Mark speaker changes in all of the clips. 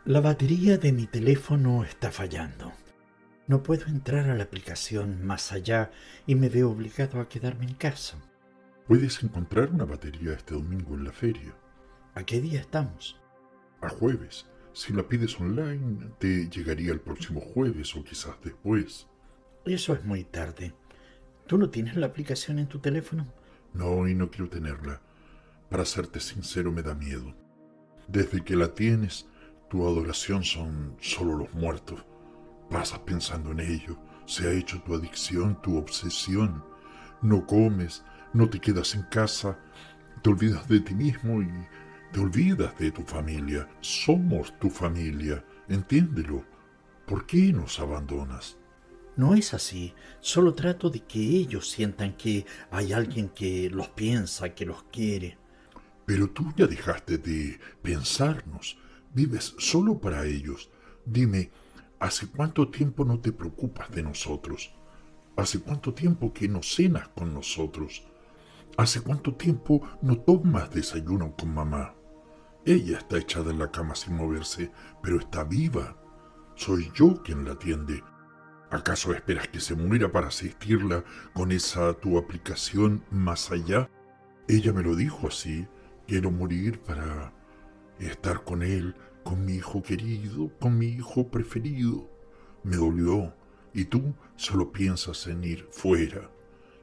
Speaker 1: La batería de mi teléfono está fallando. No puedo entrar a la aplicación más allá y me veo obligado a quedarme en casa.
Speaker 2: Puedes encontrar una batería este domingo en la feria.
Speaker 1: ¿A qué día estamos?
Speaker 2: A jueves. Si la pides online, te llegaría el próximo jueves o quizás después.
Speaker 1: Eso es muy tarde. ¿Tú no tienes la aplicación en tu teléfono?
Speaker 2: No, y no quiero tenerla. Para serte sincero, me da miedo. Desde que la tienes, tu adoración son solo los muertos. Pasas pensando en ello. Se ha hecho tu adicción, tu obsesión. No comes, no te quedas en casa, te olvidas de ti mismo y te olvidas de tu familia. Somos tu familia, entiéndelo. ¿Por qué nos abandonas?
Speaker 1: No es así. Solo trato de que ellos sientan que hay alguien que los piensa, que los quiere.
Speaker 2: Pero tú ya dejaste de pensarnos. Vives solo para ellos. Dime, ¿hace cuánto tiempo no te preocupas de nosotros? ¿Hace cuánto tiempo que no cenas con nosotros? ¿Hace cuánto tiempo no tomas desayuno con mamá? Ella está echada en la cama sin moverse, pero está viva. Soy yo quien la atiende. ¿Acaso esperas que se muera para asistirla con esa tu aplicación más allá? Ella me lo dijo así. Quiero morir para estar con él, con mi hijo querido, con mi hijo preferido. Me dolió. Y tú solo piensas en ir fuera.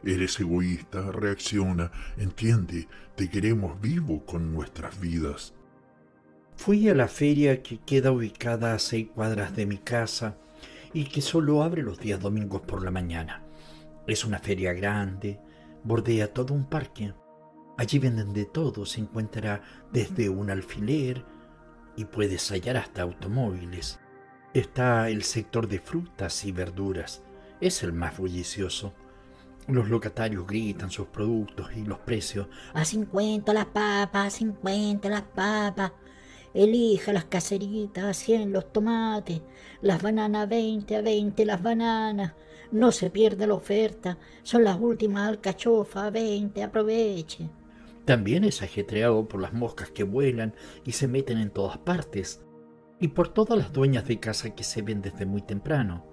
Speaker 2: Eres egoísta, reacciona, entiende, te queremos vivo con nuestras vidas.
Speaker 1: Fui a la feria que queda ubicada a 6 cuadras de mi casa y que solo abre los días domingos por la mañana. Es una feria grande, bordea todo un parque. Allí venden de todo, se encuentra desde un alfiler y puedes hallar hasta automóviles. Está el sector de frutas y verduras, es el más bullicioso. Los locatarios gritan sus productos y los precios.
Speaker 3: A 50 las papas, a 50 las papas. Elija las caseritas, a 100 los tomates. Las bananas a 20 las bananas. No se pierda la oferta. Son las últimas alcachofas a 20, aproveche.
Speaker 1: También es ajetreado por las moscas que vuelan y se meten en todas partes, y por todas las dueñas de casa que se ven desde muy temprano.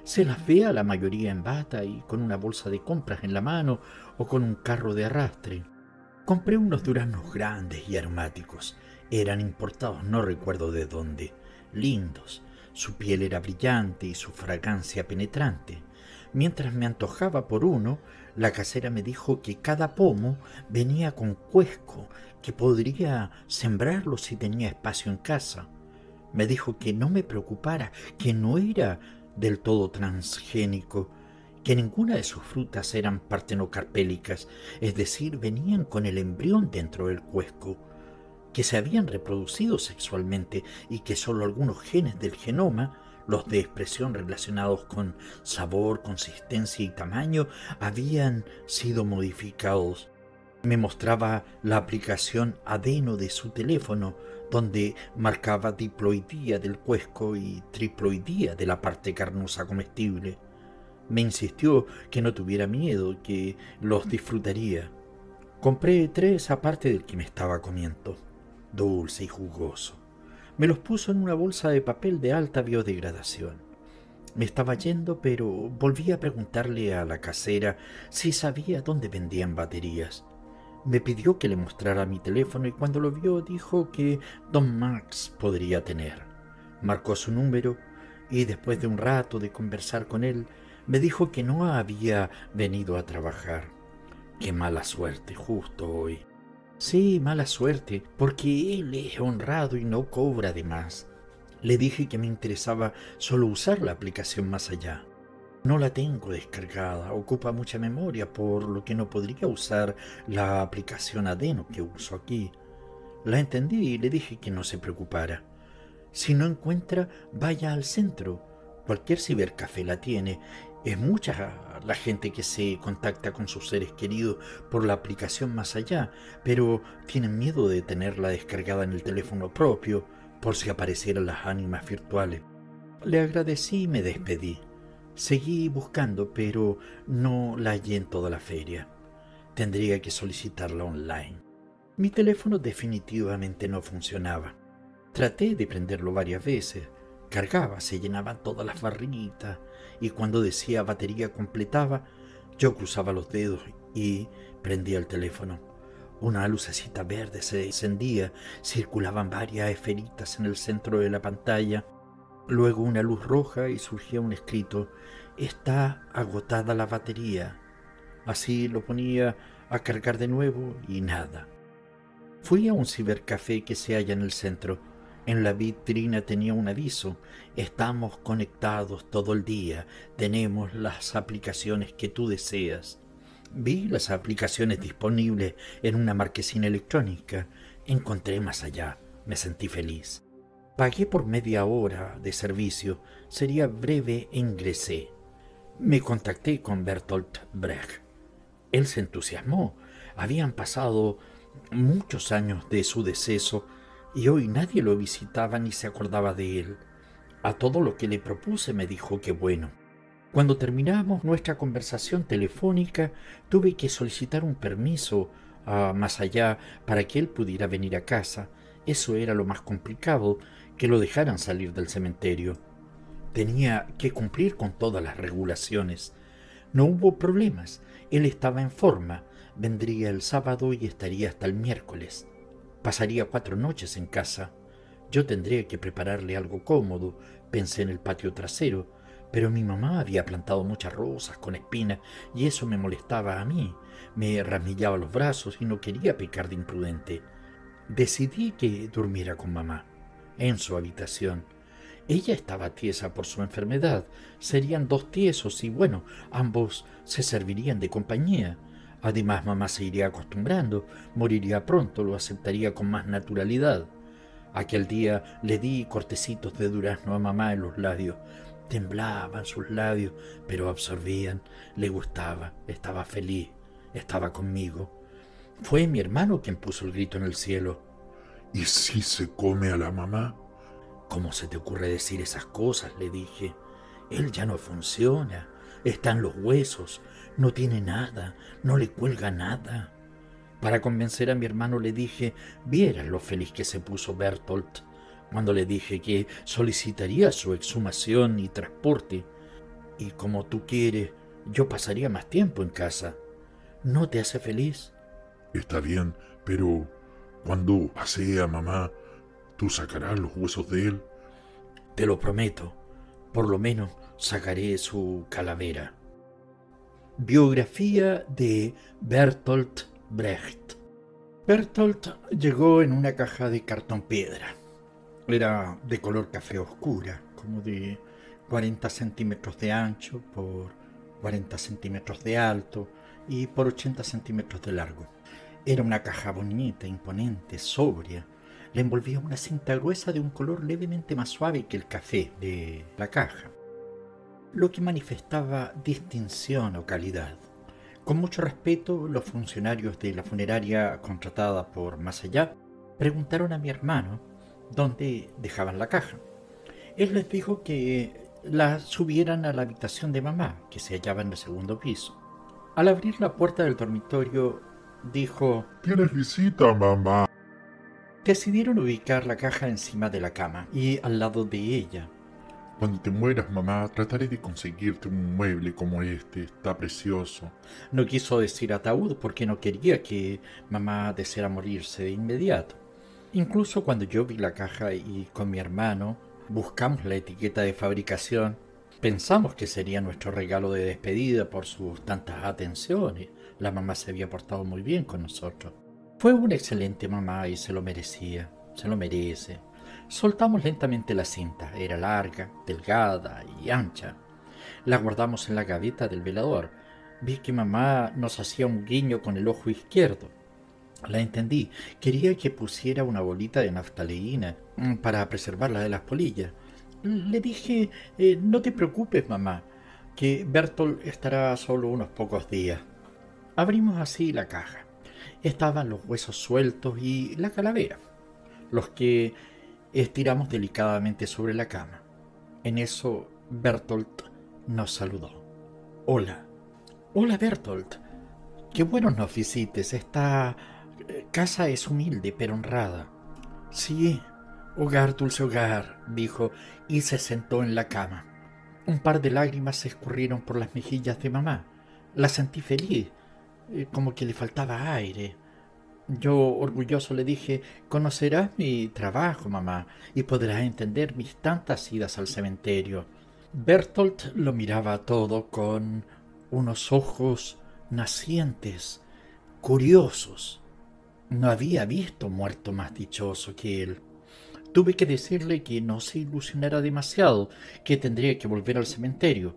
Speaker 1: Se las ve a la mayoría en bata y con una bolsa de compras en la mano o con un carro de arrastre. Compré unos duraznos grandes y aromáticos. Eran importados, no recuerdo de dónde. Lindos. Su piel era brillante y su fragancia penetrante. Mientras me antojaba por uno, la casera me dijo que cada pomo venía con cuesco, que podría sembrarlo si tenía espacio en casa. Me dijo que no me preocupara, que no era del todo transgénico, que ninguna de sus frutas eran partenocarpélicas, es decir, venían con el embrión dentro del cuesco, que se habían reproducido sexualmente y que solo algunos genes del genoma, los de expresión relacionados con sabor, consistencia y tamaño, habían sido modificados. Me mostraba la aplicación Adeno de su teléfono, donde marcaba diploidía del cuesco y triploidía de la parte carnosa comestible. Me insistió que no tuviera miedo, que los disfrutaría. Compré 3 aparte del que me estaba comiendo, dulce y jugoso. Me los puso en una bolsa de papel de alta biodegradación. Me estaba yendo, pero volví a preguntarle a la casera si sabía dónde vendían baterías. Me pidió que le mostrara mi teléfono y cuando lo vio dijo que don Max podría tener. Marcó su número y después de un rato de conversar con él, me dijo que no había venido a trabajar. Qué mala suerte justo hoy. Sí, mala suerte, porque él es honrado y no cobra de más. Le dije que me interesaba solo usar la aplicación más allá. No la tengo descargada, ocupa mucha memoria, por lo que no podría usar la aplicación Adeno que uso aquí. La entendí y le dije que no se preocupara. Si no encuentra, vaya al centro. Cualquier cibercafé la tiene. Es mucha la gente que se contacta con sus seres queridos por la aplicación más allá, pero tienen miedo de tenerla descargada en el teléfono propio, por si aparecieran las ánimas virtuales. Le agradecí y me despedí. Seguí buscando, pero no la hallé en toda la feria. Tendría que solicitarla online. Mi teléfono definitivamente no funcionaba. Traté de prenderlo varias veces. Cargaba, se llenaban todas las barritas y cuando decía batería completaba, yo cruzaba los dedos y prendía el teléfono. Una lucecita verde se encendía, circulaban varias esferitas en el centro de la pantalla, luego una luz roja y surgía un escrito: está agotada la batería. Así lo ponía a cargar de nuevo y nada. Fui a un cibercafé que se halla en el centro. En la vitrina tenía un aviso: estamos conectados todo el día, tenemos las aplicaciones que tú deseas. Vi las aplicaciones disponibles en una marquesina electrónica. Encontré más allá, me sentí feliz. Pagué por media hora de servicio, sería breve e ingresé. Me contacté con Bertolt Brecht. Él se entusiasmó. Habían pasado muchos años de su deceso y hoy nadie lo visitaba ni se acordaba de él. A todo lo que le propuse me dijo que bueno. Cuando terminamos nuestra conversación telefónica, tuve que solicitar un permiso más allá para que él pudiera venir a casa. Eso era lo más complicado, que lo dejaran salir del cementerio. Tenía que cumplir con todas las regulaciones. No hubo problemas. Él estaba en forma. Vendría el sábado y estaría hasta el miércoles. Pasaría 4 noches en casa. Yo tendría que prepararle algo cómodo. Pensé en el patio trasero, pero mi mamá había plantado muchas rosas con espinas y eso me molestaba a mí. Me rasmillaba los brazos y no quería pecar de imprudente. Decidí que durmiera con mamá, en su habitación. Ella estaba tiesa por su enfermedad. Serían 2 tiesos y bueno, ambos se servirían de compañía. Además, mamá se iría acostumbrando, moriría pronto, lo aceptaría con más naturalidad. Aquel día le di cortecitos de durazno a mamá en los labios. Temblaban sus labios, pero absorbían, le gustaba, estaba feliz, estaba conmigo. Fue mi hermano quien puso el grito en el cielo.
Speaker 2: ¿Y si se come a la mamá?
Speaker 1: ¿Cómo se te ocurre decir esas cosas?, le dije. Él ya no funciona, está en los huesos, no tiene nada, no le cuelga nada. Para convencer a mi hermano le dije: vieras lo feliz que se puso Bertolt cuando le dije que solicitaría su exhumación y transporte. Y como tú quieres, yo pasaría más tiempo en casa. ¿No te hace feliz?
Speaker 2: Está bien, pero cuando pasee a mamá, ¿tú sacarás los huesos de él?
Speaker 1: Te lo prometo. Por lo menos sacaré su calavera. Biografía de Bertolt Brecht. Bertolt llegó en una caja de cartón piedra. Era de color café oscura, como de 40 centímetros de ancho por 40 centímetros de alto y por 80 centímetros de largo. Era una caja bonita, imponente, sobria. Le envolvía una cinta gruesa de un color levemente más suave que el café de la caja, lo que manifestaba distinción o calidad. Con mucho respeto, los funcionarios de la funeraria contratada por Más Allá preguntaron a mi hermano dónde dejaban la caja. Él les dijo que la subieran a la habitación de mamá, que se hallaba en el 2.º piso. Al abrir la puerta del dormitorio, dijo:
Speaker 2: ¿Tienes visita, mamá?
Speaker 1: Decidieron ubicar la caja encima de la cama y al lado de ella.
Speaker 2: Cuando te mueras, mamá, trataré de conseguirte un mueble como este. Está precioso.
Speaker 1: No quiso decir ataúd porque no quería que mamá deseara morirse de inmediato. Incluso cuando yo vi la caja y con mi hermano buscamos la etiqueta de fabricación, pensamos que sería nuestro regalo de despedida por sus tantas atenciones. La mamá se había portado muy bien con nosotros. Fue una excelente mamá y se lo merecía, se lo merece. Soltamos lentamente la cinta. Era larga, delgada y ancha. La guardamos en la gaveta del velador. Vi que mamá nos hacía un guiño con el ojo izquierdo. La entendí. Quería que pusiera una bolita de naftaleína para preservarla de las polillas. Le dije: no te preocupes, mamá, que Bertolt estará solo unos pocos días. Abrimos así la caja. Estaban los huesos sueltos y la calavera, los que estiramos delicadamente sobre la cama. En eso Bertolt nos saludó. Hola. Hola, Bertolt. Qué bueno nos visites. Esta casa es humilde pero honrada. Sí, Hogar, dulce hogar, dijo, y se sentó en la cama. Un par de lágrimas se escurrieron por las mejillas de mamá. La sentí feliz, como que le faltaba aire. Yo, orgulloso, le dije, conocerás mi trabajo, mamá, y podrás entender mis tantas idas al cementerio. Bertolt lo miraba todo con unos ojos nacientes, curiosos. No había visto muerto más dichoso que él. Tuve que decirle que no se ilusionara demasiado, que tendría que volver al cementerio,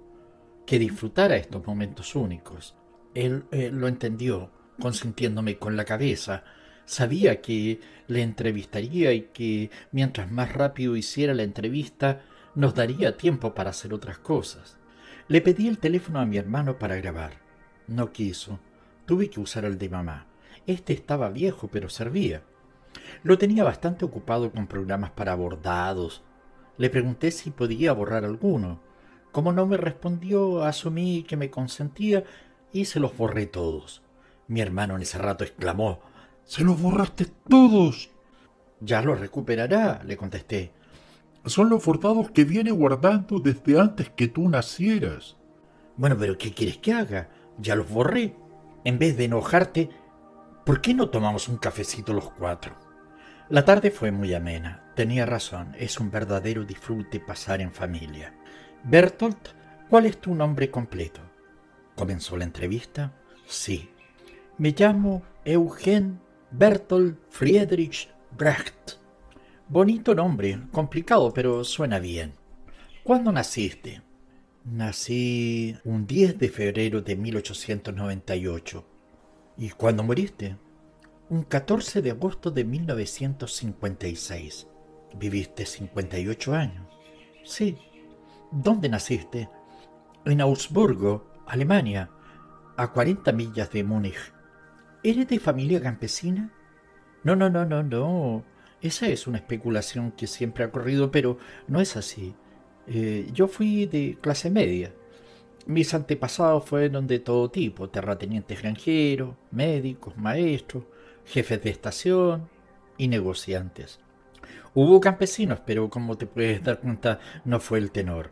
Speaker 1: que disfrutara estos momentos únicos. Él lo entendió, consintiéndome con la cabeza. Sabía que le entrevistaría y que mientras más rápido hiciera la entrevista, nos daría tiempo para hacer otras cosas. Le pedí el teléfono a mi hermano para grabar. No quiso. Tuve que usar el de mamá. Este estaba viejo, pero servía. Lo tenía bastante ocupado con programas para bordados. Le pregunté si podía borrar alguno. Como no me respondió, asumí que me consentía y se los borré todos. Mi hermano en ese rato exclamó:
Speaker 2: ¡Se los borraste todos!
Speaker 1: Ya los recuperará, le contesté.
Speaker 2: Son los bordados que viene guardando desde antes que tú nacieras.
Speaker 1: Bueno, pero ¿qué quieres que haga? Ya los borré. En vez de enojarte, ¿por qué no tomamos un cafecito los cuatro? La tarde fue muy amena. Tenía razón, es un verdadero disfrute pasar en familia. Bertolt, ¿cuál es tu nombre completo? ¿Comenzó la entrevista? Sí. Me llamo Eugen Bertolt Friedrich Brecht. Bonito nombre, complicado, pero suena bien. ¿Cuándo naciste? Nací un 10 de febrero de 1898. ¿Y cuándo moriste? Un 14 de agosto de 1956. ¿Viviste 58 años? Sí. ¿Dónde naciste? En Augsburgo, Alemania, a 40 millas de Múnich. ¿Eres de familia campesina? No. Esa es una especulación que siempre ha corrido, pero no es así. Yo fui de clase media. Mis antepasados fueron de todo tipo: terratenientes granjeros, médicos, maestros, jefes de estación y negociantes. Hubo campesinos, pero como te puedes dar cuenta, no fue el tenor.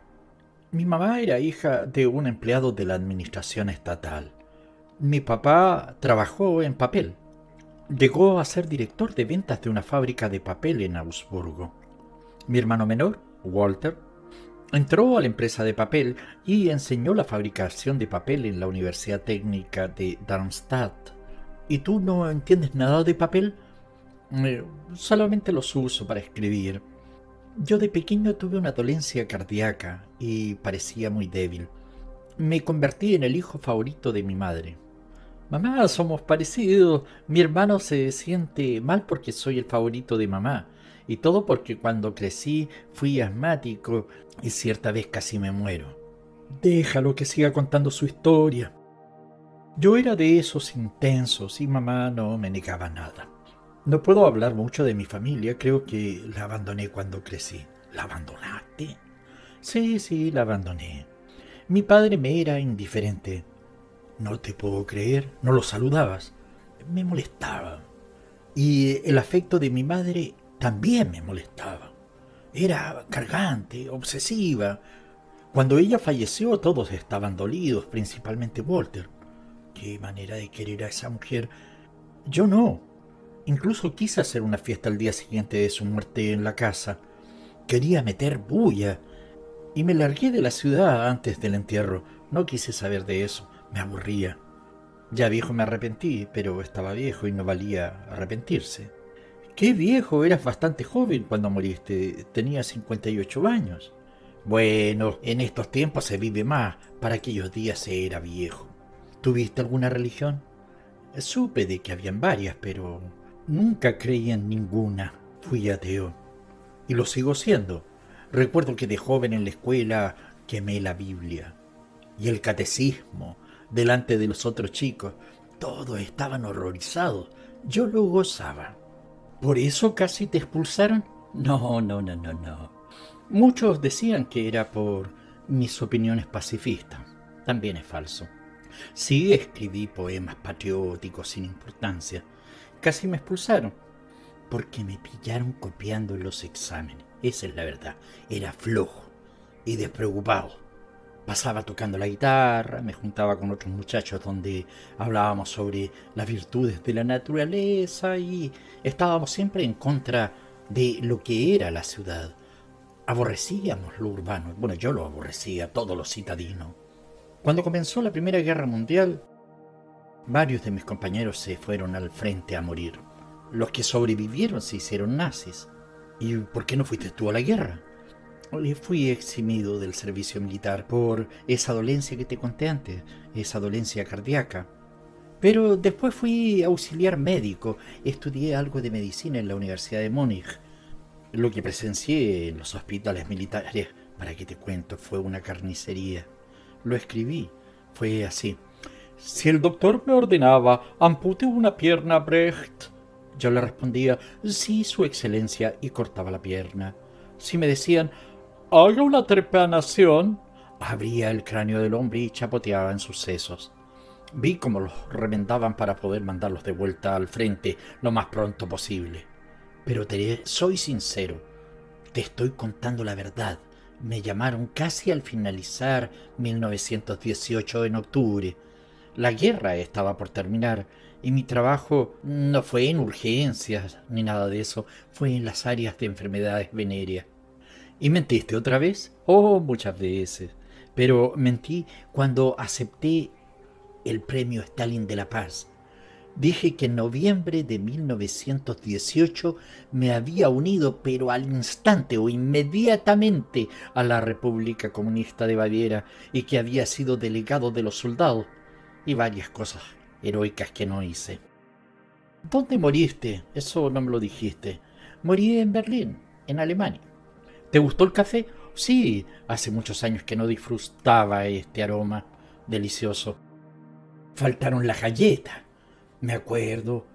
Speaker 1: Mi mamá era hija de un empleado de la administración estatal. Mi papá trabajó en papel. Llegó a ser director de ventas de una fábrica de papel en Augsburgo. Mi hermano menor, Walter, entró a la empresa de papel y enseñó la fabricación de papel en la Universidad Técnica de Darmstadt. ¿Y tú no entiendes nada de papel? Solamente los uso para escribir. Yo de pequeño tuve una dolencia cardíaca y parecía muy débil. Me convertí en el hijo favorito de mi madre. Mamá, somos parecidos. Mi hermano se siente mal porque soy el favorito de mamá. Y todo porque cuando crecí fui asmático y cierta vez casi me muero. Déjalo que siga contando su historia. Yo era de esos intensos y mamá no me negaba nada. No puedo hablar mucho de mi familia, creo que la abandoné cuando crecí. ¿La abandonaste? Sí, la abandoné. Mi padre me era indiferente. No te puedo creer, no lo saludabas. Me molestaba. Y el afecto de mi madre también me molestaba. Era cargante, obsesiva. Cuando ella falleció todos estaban dolidos, principalmente Walter. Qué manera de querer a esa mujer. Yo no. Incluso quise hacer una fiesta al día siguiente de su muerte en la casa. Quería meter bulla. Y me largué de la ciudad antes del entierro. No quise saber de eso. Me aburría. Ya viejo me arrepentí, pero estaba viejo y no valía arrepentirse. ¡Qué viejo! Eras bastante joven cuando moriste. Tenías 58 años. Bueno, en estos tiempos se vive más. Para aquellos días se era viejo. ¿Tuviste alguna religión? Supe de que habían varias, pero nunca creí en ninguna. Fui ateo. Y lo sigo siendo. Recuerdo que de joven en la escuela quemé la Biblia y el catecismo delante de los otros chicos. Todos estaban horrorizados. Yo lo gozaba. ¿Por eso casi te expulsaron? No. Muchos decían que era por mis opiniones pacifistas. También es falso. Sí, escribí poemas patrióticos sin importancia. Casi me expulsaron. porque me pillaron copiando en los exámenes. Esa es la verdad. Era flojo y despreocupado. Pasaba tocando la guitarra, me juntaba con otros muchachos donde hablábamos sobre las virtudes de la naturaleza y estábamos siempre en contra de lo que era la ciudad. Aborrecíamos lo urbano. Bueno, yo lo aborrecía, todo lo citadino. Cuando comenzó la Primera Guerra Mundial, varios de mis compañeros se fueron al frente a morir. Los que sobrevivieron se hicieron nazis. ¿Y por qué no fuiste tú a la guerra? Fui eximido del servicio militar por esa dolencia que te conté antes, esa dolencia cardíaca. Pero después fui auxiliar médico, estudié algo de medicina en la Universidad de Múnich. Lo que presencié en los hospitales militares, para qué te cuento, fue una carnicería. Lo escribí, fue así. Si el doctor me ordenaba, ampute una pierna, Brecht, yo le respondía, sí, su excelencia, y cortaba la pierna. Si me decían, haga una trepanación, abría el cráneo del hombre y chapoteaba en sus sesos. Vi cómo los remendaban para poder mandarlos de vuelta al frente lo más pronto posible. Pero soy sincero, te estoy contando la verdad. Me llamaron casi al finalizar 1918 en octubre. La guerra estaba por terminar y mi trabajo no fue en urgencias ni nada de eso, fue en las áreas de enfermedades venéreas. ¿Y mentiste otra vez? Oh, muchas veces. Pero mentí cuando acepté el premio Stalin de la Paz. Dije que en noviembre de 1918 me había unido, pero al instante o inmediatamente, a la República Comunista de Baviera y que había sido delegado de los soldados y varias cosas heroicas que no hice. ¿Dónde moriste? Eso no me lo dijiste. Morí en Berlín, en Alemania. ¿Te gustó el café? Sí, hace muchos años que no disfrutaba este aroma delicioso. Faltaron las galletas. Me acuerdo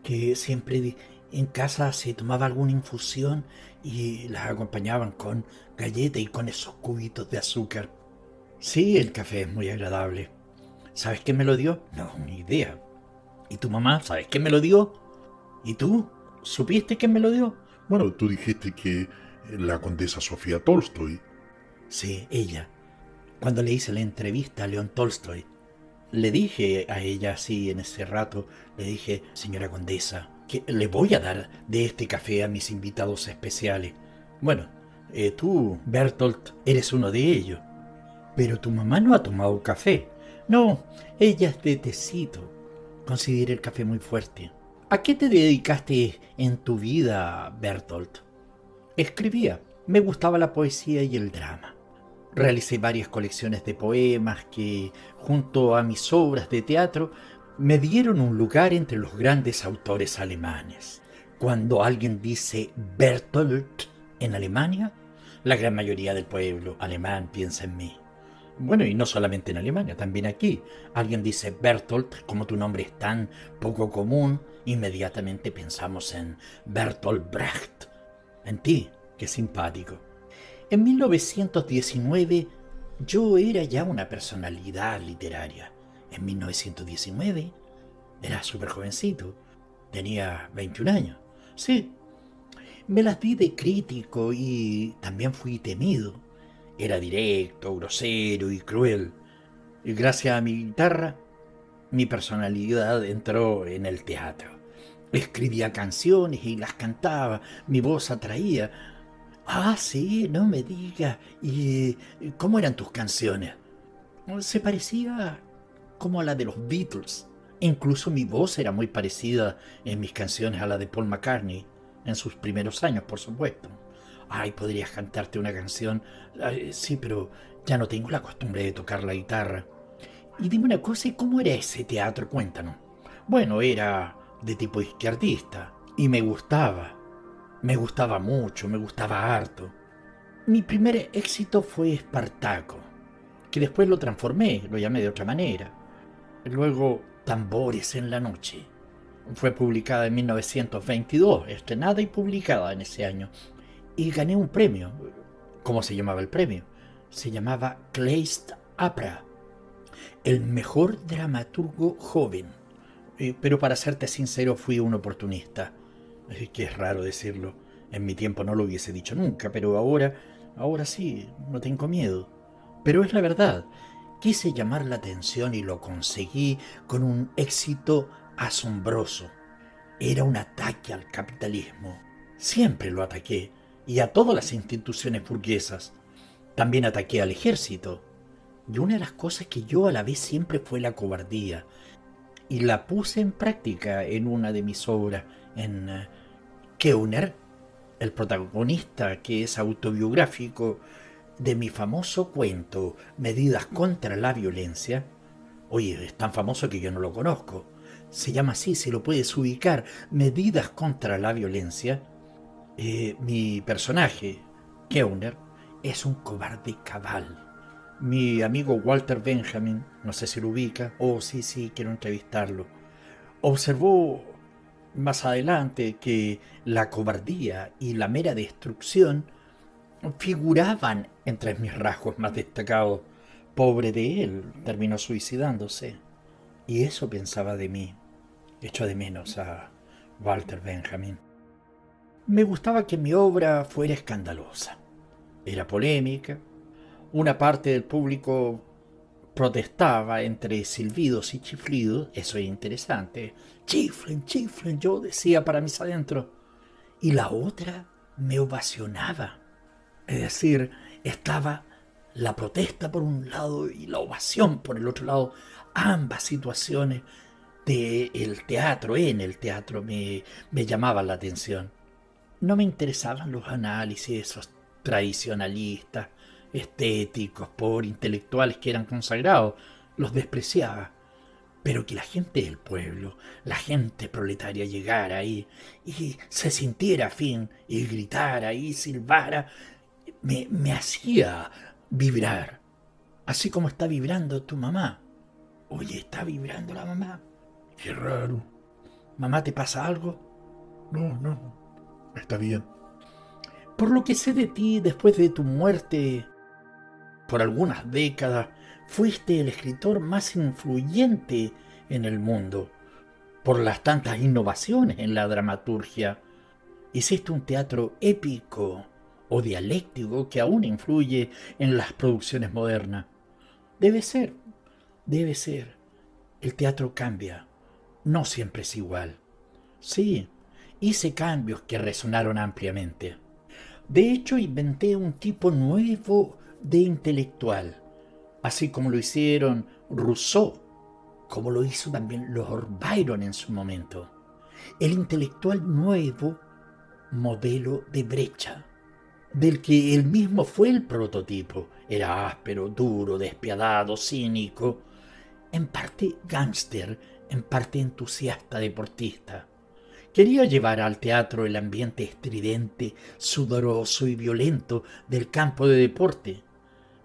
Speaker 1: que siempre en casa se tomaba alguna infusión y las acompañaban con galletas y con esos cubitos de azúcar. Sí, el café es muy agradable. ¿Sabes quién me lo dio? No, ni idea. ¿Y tu mamá? ¿Sabes quién me lo dio? ¿Y tú? ¿Supiste quién me lo dio?
Speaker 2: Bueno, tú dijiste que la condesa Sofía Tolstoy.
Speaker 1: Sí, ella. Cuando le hice la entrevista a León Tolstoy, le dije a ella así en ese rato, le dije, señora condesa, que le voy a dar de este café a mis invitados especiales. Bueno, tú, Bertolt, eres uno de ellos. Pero tu mamá no ha tomado café. No, ella es de tecito. Considera el café muy fuerte. ¿A qué te dedicaste en tu vida, Bertolt? Escribía. Me gustaba la poesía y el drama. Realicé varias colecciones de poemas que, junto a mis obras de teatro, me dieron un lugar entre los grandes autores alemanes. Cuando alguien dice Bertolt en Alemania, la gran mayoría del pueblo alemán piensa en mí. Bueno, y no solamente en Alemania, también aquí. Alguien dice Bertolt, como tu nombre es tan poco común, inmediatamente pensamos en Bertolt Brecht, en ti, qué simpático. En 1919 yo era ya una personalidad literaria. En 1919 era súper jovencito, tenía 21 años. Sí, me las di de crítico y también fui temido. Era directo, grosero y cruel. Y gracias a mi guitarra, mi personalidad entró en el teatro. Escribía canciones y las cantaba, mi voz atraía. Ah, sí, no me digas. ¿Y cómo eran tus canciones? Se parecía como a la de los Beatles. Incluso mi voz era muy parecida en mis canciones a la de Paul McCartney, en sus primeros años, por supuesto. Ay, podrías cantarte una canción. Ay, sí, pero ya no tengo la costumbre de tocar la guitarra. Y dime una cosa, ¿y cómo era ese teatro? Cuéntanos. Bueno, era de tipo izquierdista y me gustaba. Me gustaba mucho, me gustaba harto. Mi primer éxito fue Espartaco, que después lo transformé, lo llamé de otra manera. Luego, Tambores en la noche. Fue publicada en 1922, estrenada y publicada en ese año. Y gané un premio. ¿Cómo se llamaba el premio? Se llamaba Kleist Apra, el mejor dramaturgo joven. Pero para serte sincero, fui un oportunista. Es que es raro decirlo. En mi tiempo no lo hubiese dicho nunca, pero ahora sí, no tengo miedo. Pero es la verdad. Quise llamar la atención y lo conseguí con un éxito asombroso. Era un ataque al capitalismo. Siempre lo ataqué, y a todas las instituciones burguesas. También ataqué al ejército. Y una de las cosas que yo a la vez siempre fue la cobardía. Y la puse en práctica en una de mis obras, en Keuner, el protagonista que es autobiográfico de mi famoso cuento Medidas contra la violencia. Oye, es tan famoso que yo no lo conozco. Se llama así, si lo puedes ubicar, Medidas contra la violencia. Mi personaje, Keuner, es un cobarde cabal. Mi amigo Walter Benjamin, no sé si lo ubica, sí, quiero entrevistarlo, observó más adelante que la cobardía y la mera destrucción figuraban entre mis rasgos más destacados. Pobre de él, terminó suicidándose. Y eso pensaba de mí. Echo de menos a Walter Benjamin. Me gustaba que mi obra fuera escandalosa. Era polémica. Una parte del público protestaba entre silbidos y chiflidos. Eso es interesante. Chiflen, chiflen, yo decía para mis adentros. Y la otra me ovacionaba. Es decir, estaba la protesta por un lado y la ovación por el otro lado. Ambas situaciones del teatro, en el teatro, me llamaban la atención. No me interesaban los análisis esos tradicionalistas, estéticos, por intelectuales que eran consagrados. Los despreciaba. Pero que la gente del pueblo, la gente proletaria llegara ahí y se sintiera afín y gritara y silbara, me hacía vibrar. Así como está vibrando tu mamá. Oye, ¿está vibrando la mamá?
Speaker 2: Qué raro.
Speaker 1: ¿Mamá, te pasa algo?
Speaker 2: No, está bien.
Speaker 1: Por lo que sé de ti, después de tu muerte, por algunas décadas, fuiste el escritor más influyente en el mundo, por las tantas innovaciones en la dramaturgia. Hiciste un teatro épico o dialéctico que aún influye en las producciones modernas. Debe ser. El teatro cambia, no siempre es igual. Sí, hice cambios que resonaron ampliamente. De hecho, inventé un tipo nuevo de intelectual, así como lo hicieron Rousseau, como lo hizo también Lord Byron en su momento. El intelectual nuevo, modelo de brecha, del que él mismo fue el prototipo. Era áspero, duro, despiadado, cínico, en parte gángster, en parte entusiasta deportista. Quería llevar al teatro el ambiente estridente, sudoroso y violento del campo de deporte.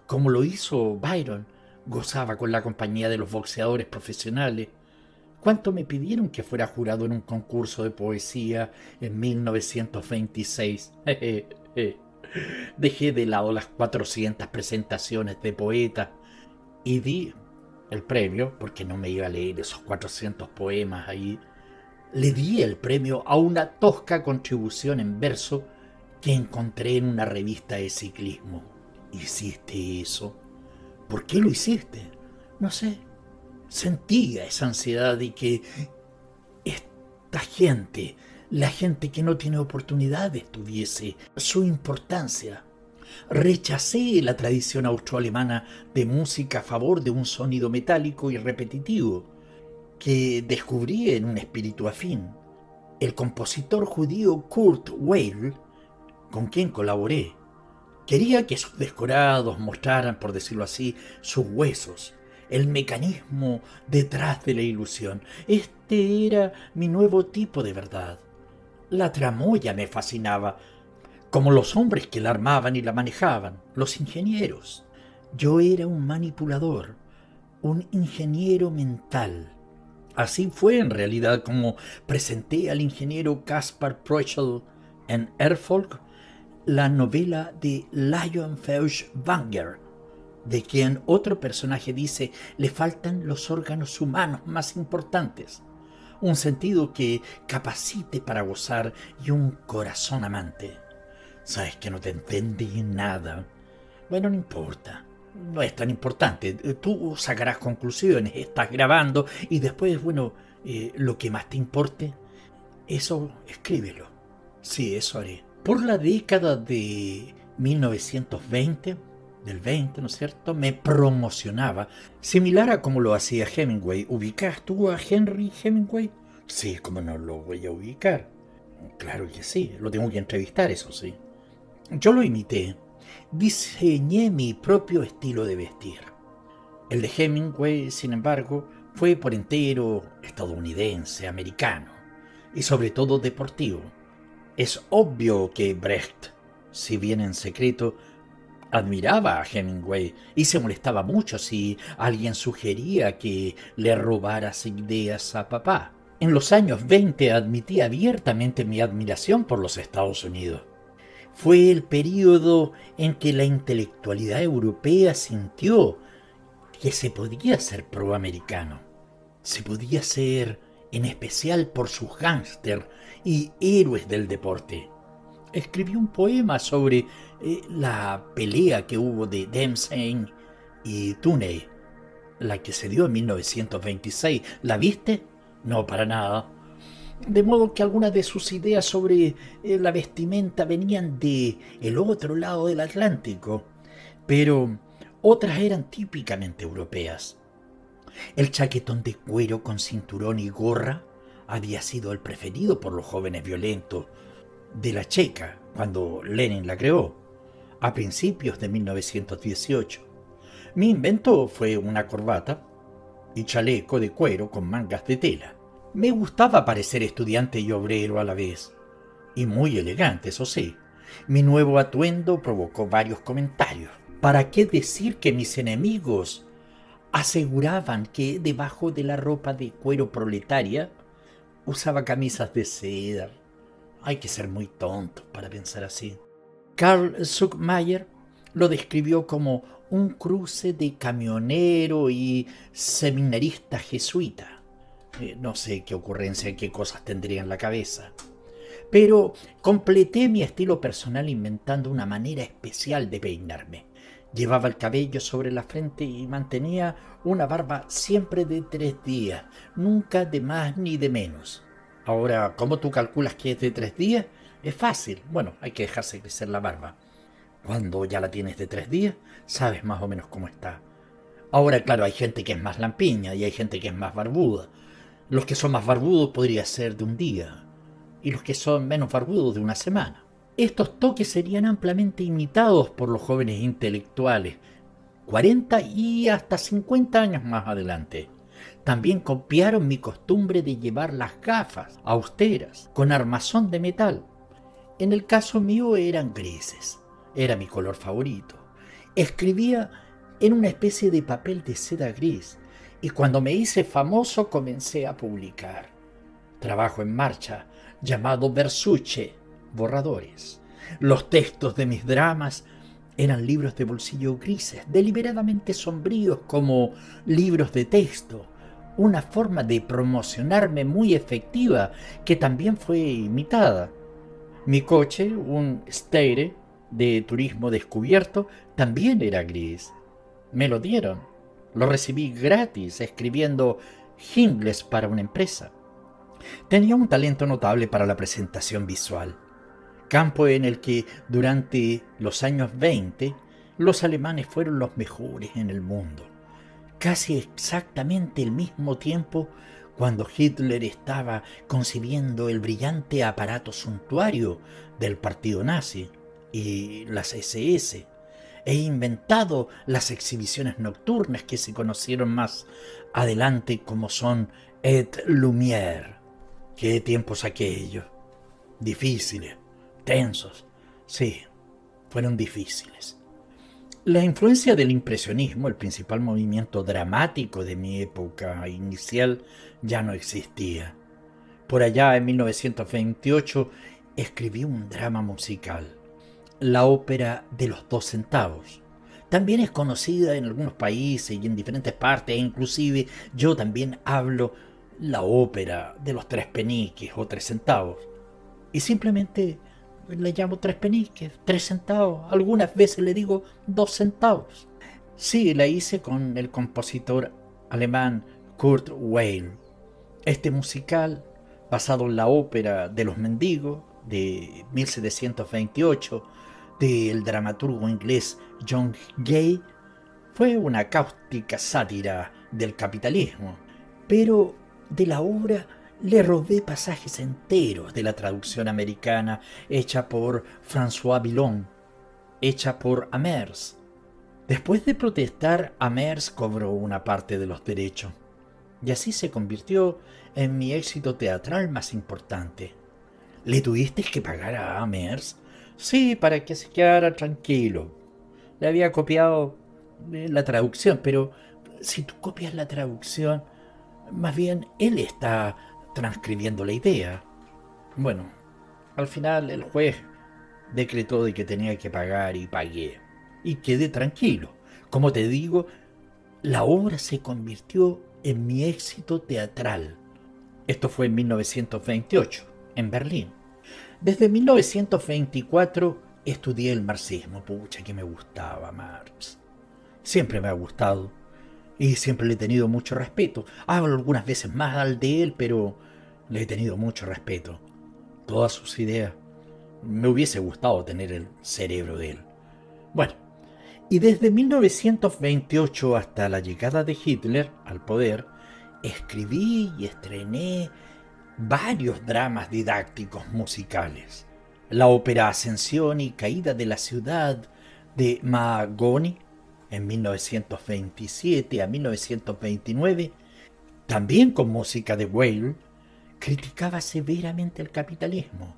Speaker 1: Como lo hizo Byron, gozaba con la compañía de los boxeadores profesionales. ¿Cuánto me pidieron que fuera jurado en un concurso de poesía en 1926? Dejé de lado las 400 presentaciones de poetas y di el premio, porque no me iba a leer esos 400 poemas ahí. Le di el premio a una tosca contribución en verso que encontré en una revista de ciclismo. ¿Hiciste eso? ¿Por qué lo hiciste? No sé. Sentía esa ansiedad de que esta gente, la gente que no tiene oportunidades, tuviese su importancia. Rechacé la tradición austroalemana de música a favor de un sonido metálico y repetitivo que descubrí en un espíritu afín. El compositor judío Kurt Weill, con quien colaboré, quería que sus decorados mostraran, por decirlo así, sus huesos, el mecanismo detrás de la ilusión. Este era mi nuevo tipo de verdad. La tramoya me fascinaba, como los hombres que la armaban y la manejaban, los ingenieros. Yo era un manipulador, un ingeniero mental. Así fue en realidad como presenté al ingeniero Caspar Preuschel en Erfolg la novela de Lion Feuchtwanger, de quien otro personaje dice le faltan los órganos humanos más importantes. un sentido que capacite para gozar y un corazón amante. Sabes que no te entendí nada. Bueno, no importa. No es tan importante. Tú sacarás conclusiones, estás grabando y después, bueno, lo que más te importe, eso escríbelo. Sí, eso haré. Por la década de 1920, del 20, ¿no es cierto?, me promocionaba, similar a como lo hacía Hemingway. ¿Ubicas tú a Henry Hemingway? Sí, ¿cómo no lo voy a ubicar? Claro que sí, lo tengo que entrevistar, eso sí. Yo lo imité. Diseñé mi propio estilo de vestir. El de Hemingway, sin embargo, fue por entero estadounidense, americano y sobre todo deportivo. Es obvio que Brecht, si bien en secreto, admiraba a Hemingway y se molestaba mucho si alguien sugería que le robaras ideas a papá. En los años 20 admití abiertamente mi admiración por los Estados Unidos. Fue el período en que la intelectualidad europea sintió que se podía ser proamericano. Se podía ser en especial por sus gángsters y héroes del deporte. Escribí un poema sobre la pelea que hubo de Dempsey y Tunney, la que se dio en 1926. ¿La viste? No, para nada. De modo que algunas de sus ideas sobre la vestimenta venían de el otro lado del Atlántico, pero otras eran típicamente europeas. El chaquetón de cuero con cinturón y gorra había sido el preferido por los jóvenes violentos de la Checa cuando Lenin la creó, a principios de 1918. Mi invento fue una corbata y chaleco de cuero con mangas de tela. Me gustaba parecer estudiante y obrero a la vez, y muy elegante, eso sí. Mi nuevo atuendo provocó varios comentarios. ¿Para qué decir que mis enemigos aseguraban que debajo de la ropa de cuero proletaria usaba camisas de seda? Hay que ser muy tonto para pensar así. Karl Zuckmayer lo describió como un cruce de camionero y seminarista jesuita. No sé qué ocurrencia, qué cosas tendría en la cabeza. Pero completé mi estilo personal inventando una manera especial de peinarme. Llevaba el cabello sobre la frente y mantenía una barba siempre de 3 días, nunca de más ni de menos. Ahora, ¿cómo tú calculas que es de 3 días? Es fácil. Bueno, hay que dejarse crecer la barba. Cuando ya la tienes de 3 días, sabes más o menos cómo está. Ahora, claro, hay gente que es más lampiña y hay gente que es más barbuda. Los que son más barbudos podría ser de un día, y los que son menos barbudos de una semana. Estos toques serían ampliamente imitados por los jóvenes intelectuales, 40 y hasta 50 años más adelante. También copiaron mi costumbre de llevar las gafas austeras, con armazón de metal. En el caso mío eran grises, era mi color favorito. Escribía en una especie de papel de seda gris, y cuando me hice famoso comencé a publicar. Trabajo en marcha, llamado Versuche, borradores. Los textos de mis dramas eran libros de bolsillo grises, deliberadamente sombríos como libros de texto, una forma de promocionarme muy efectiva que también fue imitada. Mi coche, un Steyr de turismo descubierto, también era gris. Me lo dieron. Lo recibí gratis escribiendo jingles para una empresa. Tenía un talento notable para la presentación visual, campo en el que durante los años 20 los alemanes fueron los mejores en el mundo. Casi exactamente el mismo tiempo cuando Hitler estaba concibiendo el brillante aparato suntuario del partido nazi y las SS. He inventado las exhibiciones nocturnas que se conocieron más adelante como son Et Lumière. Qué tiempos aquellos. Difíciles, tensos. Sí, fueron difíciles. La influencia del impresionismo, el principal movimiento dramático de mi época inicial, ya no existía. Por allá en 1928 escribí un drama musical, la ópera de los 2 centavos. También es conocida en algunos países y en diferentes partes, e inclusive yo también hablo la ópera de los 3 peniques o 3 centavos. Y simplemente le llamo 3 peniques, 3 centavos. Algunas veces le digo 2 centavos. Sí, la hice con el compositor alemán Kurt Weill. Este musical, basado en la ópera de los mendigos de 1728 del dramaturgo inglés John Gay, fue una cáustica sátira del capitalismo, pero de la obra le robé pasajes enteros de la traducción americana hecha por François Villon, hecha por Amers. Después de protestar, Amers cobró una parte de los derechos, y así se convirtió en mi éxito teatral más importante. ¿Le tuviste que pagar a Amers? Sí, para que se quedara tranquilo. Le había copiado la traducción, pero si tú copias la traducción, más bien él está transcribiendo la idea. Bueno, al final el juez decretó de que tenía que pagar y pagué. Y quedé tranquilo. Como te digo, la obra se convirtió en mi éxito teatral. Esto fue en 1928, en Berlín. Desde 1924 estudié el marxismo. Pucha, que me gustaba Marx. Siempre me ha gustado y siempre le he tenido mucho respeto. Hablo algunas veces más al de él, pero le he tenido mucho respeto. Todas sus ideas. Me hubiese gustado tener el cerebro de él. Bueno, y desde 1928 hasta la llegada de Hitler al poder, escribí y estrené varios dramas didácticos musicales. La ópera Ascensión y Caída de la Ciudad de Mahagoni en 1927 a 1929, también con música de Weill, criticaba severamente el capitalismo.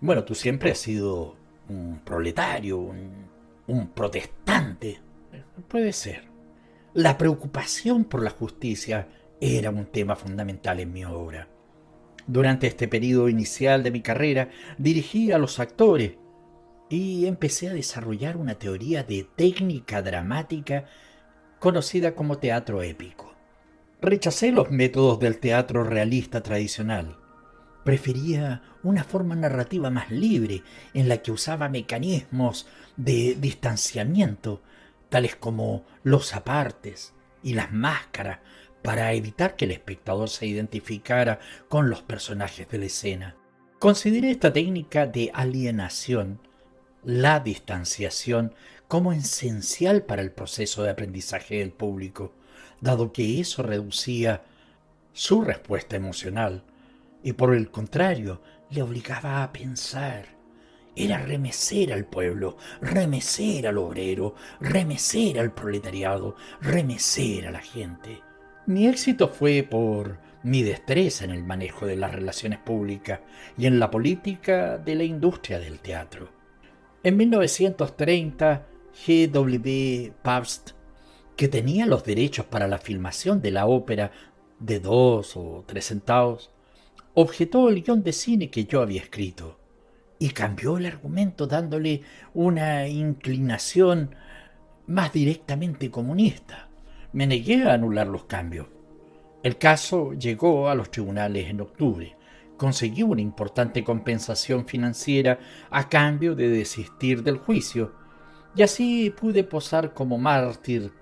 Speaker 1: Bueno, tú siempre has sido un proletario, un protestante. Puede ser. La preocupación por la justicia era un tema fundamental en mi obra. Durante este periodo inicial de mi carrera, dirigí a los actores y empecé a desarrollar una teoría de técnica dramática conocida como teatro épico. Rechacé los métodos del teatro realista tradicional. Prefería una forma narrativa más libre, en la que usaba mecanismos de distanciamiento, tales como los apartes y las máscaras, para evitar que el espectador se identificara con los personajes de la escena. Consideré esta técnica de alienación, la distanciación, como esencial para el proceso de aprendizaje del público, dado que eso reducía su respuesta emocional y, por el contrario, le obligaba a pensar. Era remecer al pueblo, remecer al obrero, remecer al proletariado, remecer a la gente. Mi éxito fue por mi destreza en el manejo de las relaciones públicas y en la política de la industria del teatro. En 1930, G.W. Pabst, que tenía los derechos para la filmación de la ópera de 2 o 3 centavos, objetó el guión de cine que yo había escrito y cambió el argumento dándole una inclinación más directamente comunista. Me negué a anular los cambios. El caso llegó a los tribunales en octubre. Conseguí una importante compensación financiera a cambio de desistir del juicio, y así pude posar como mártir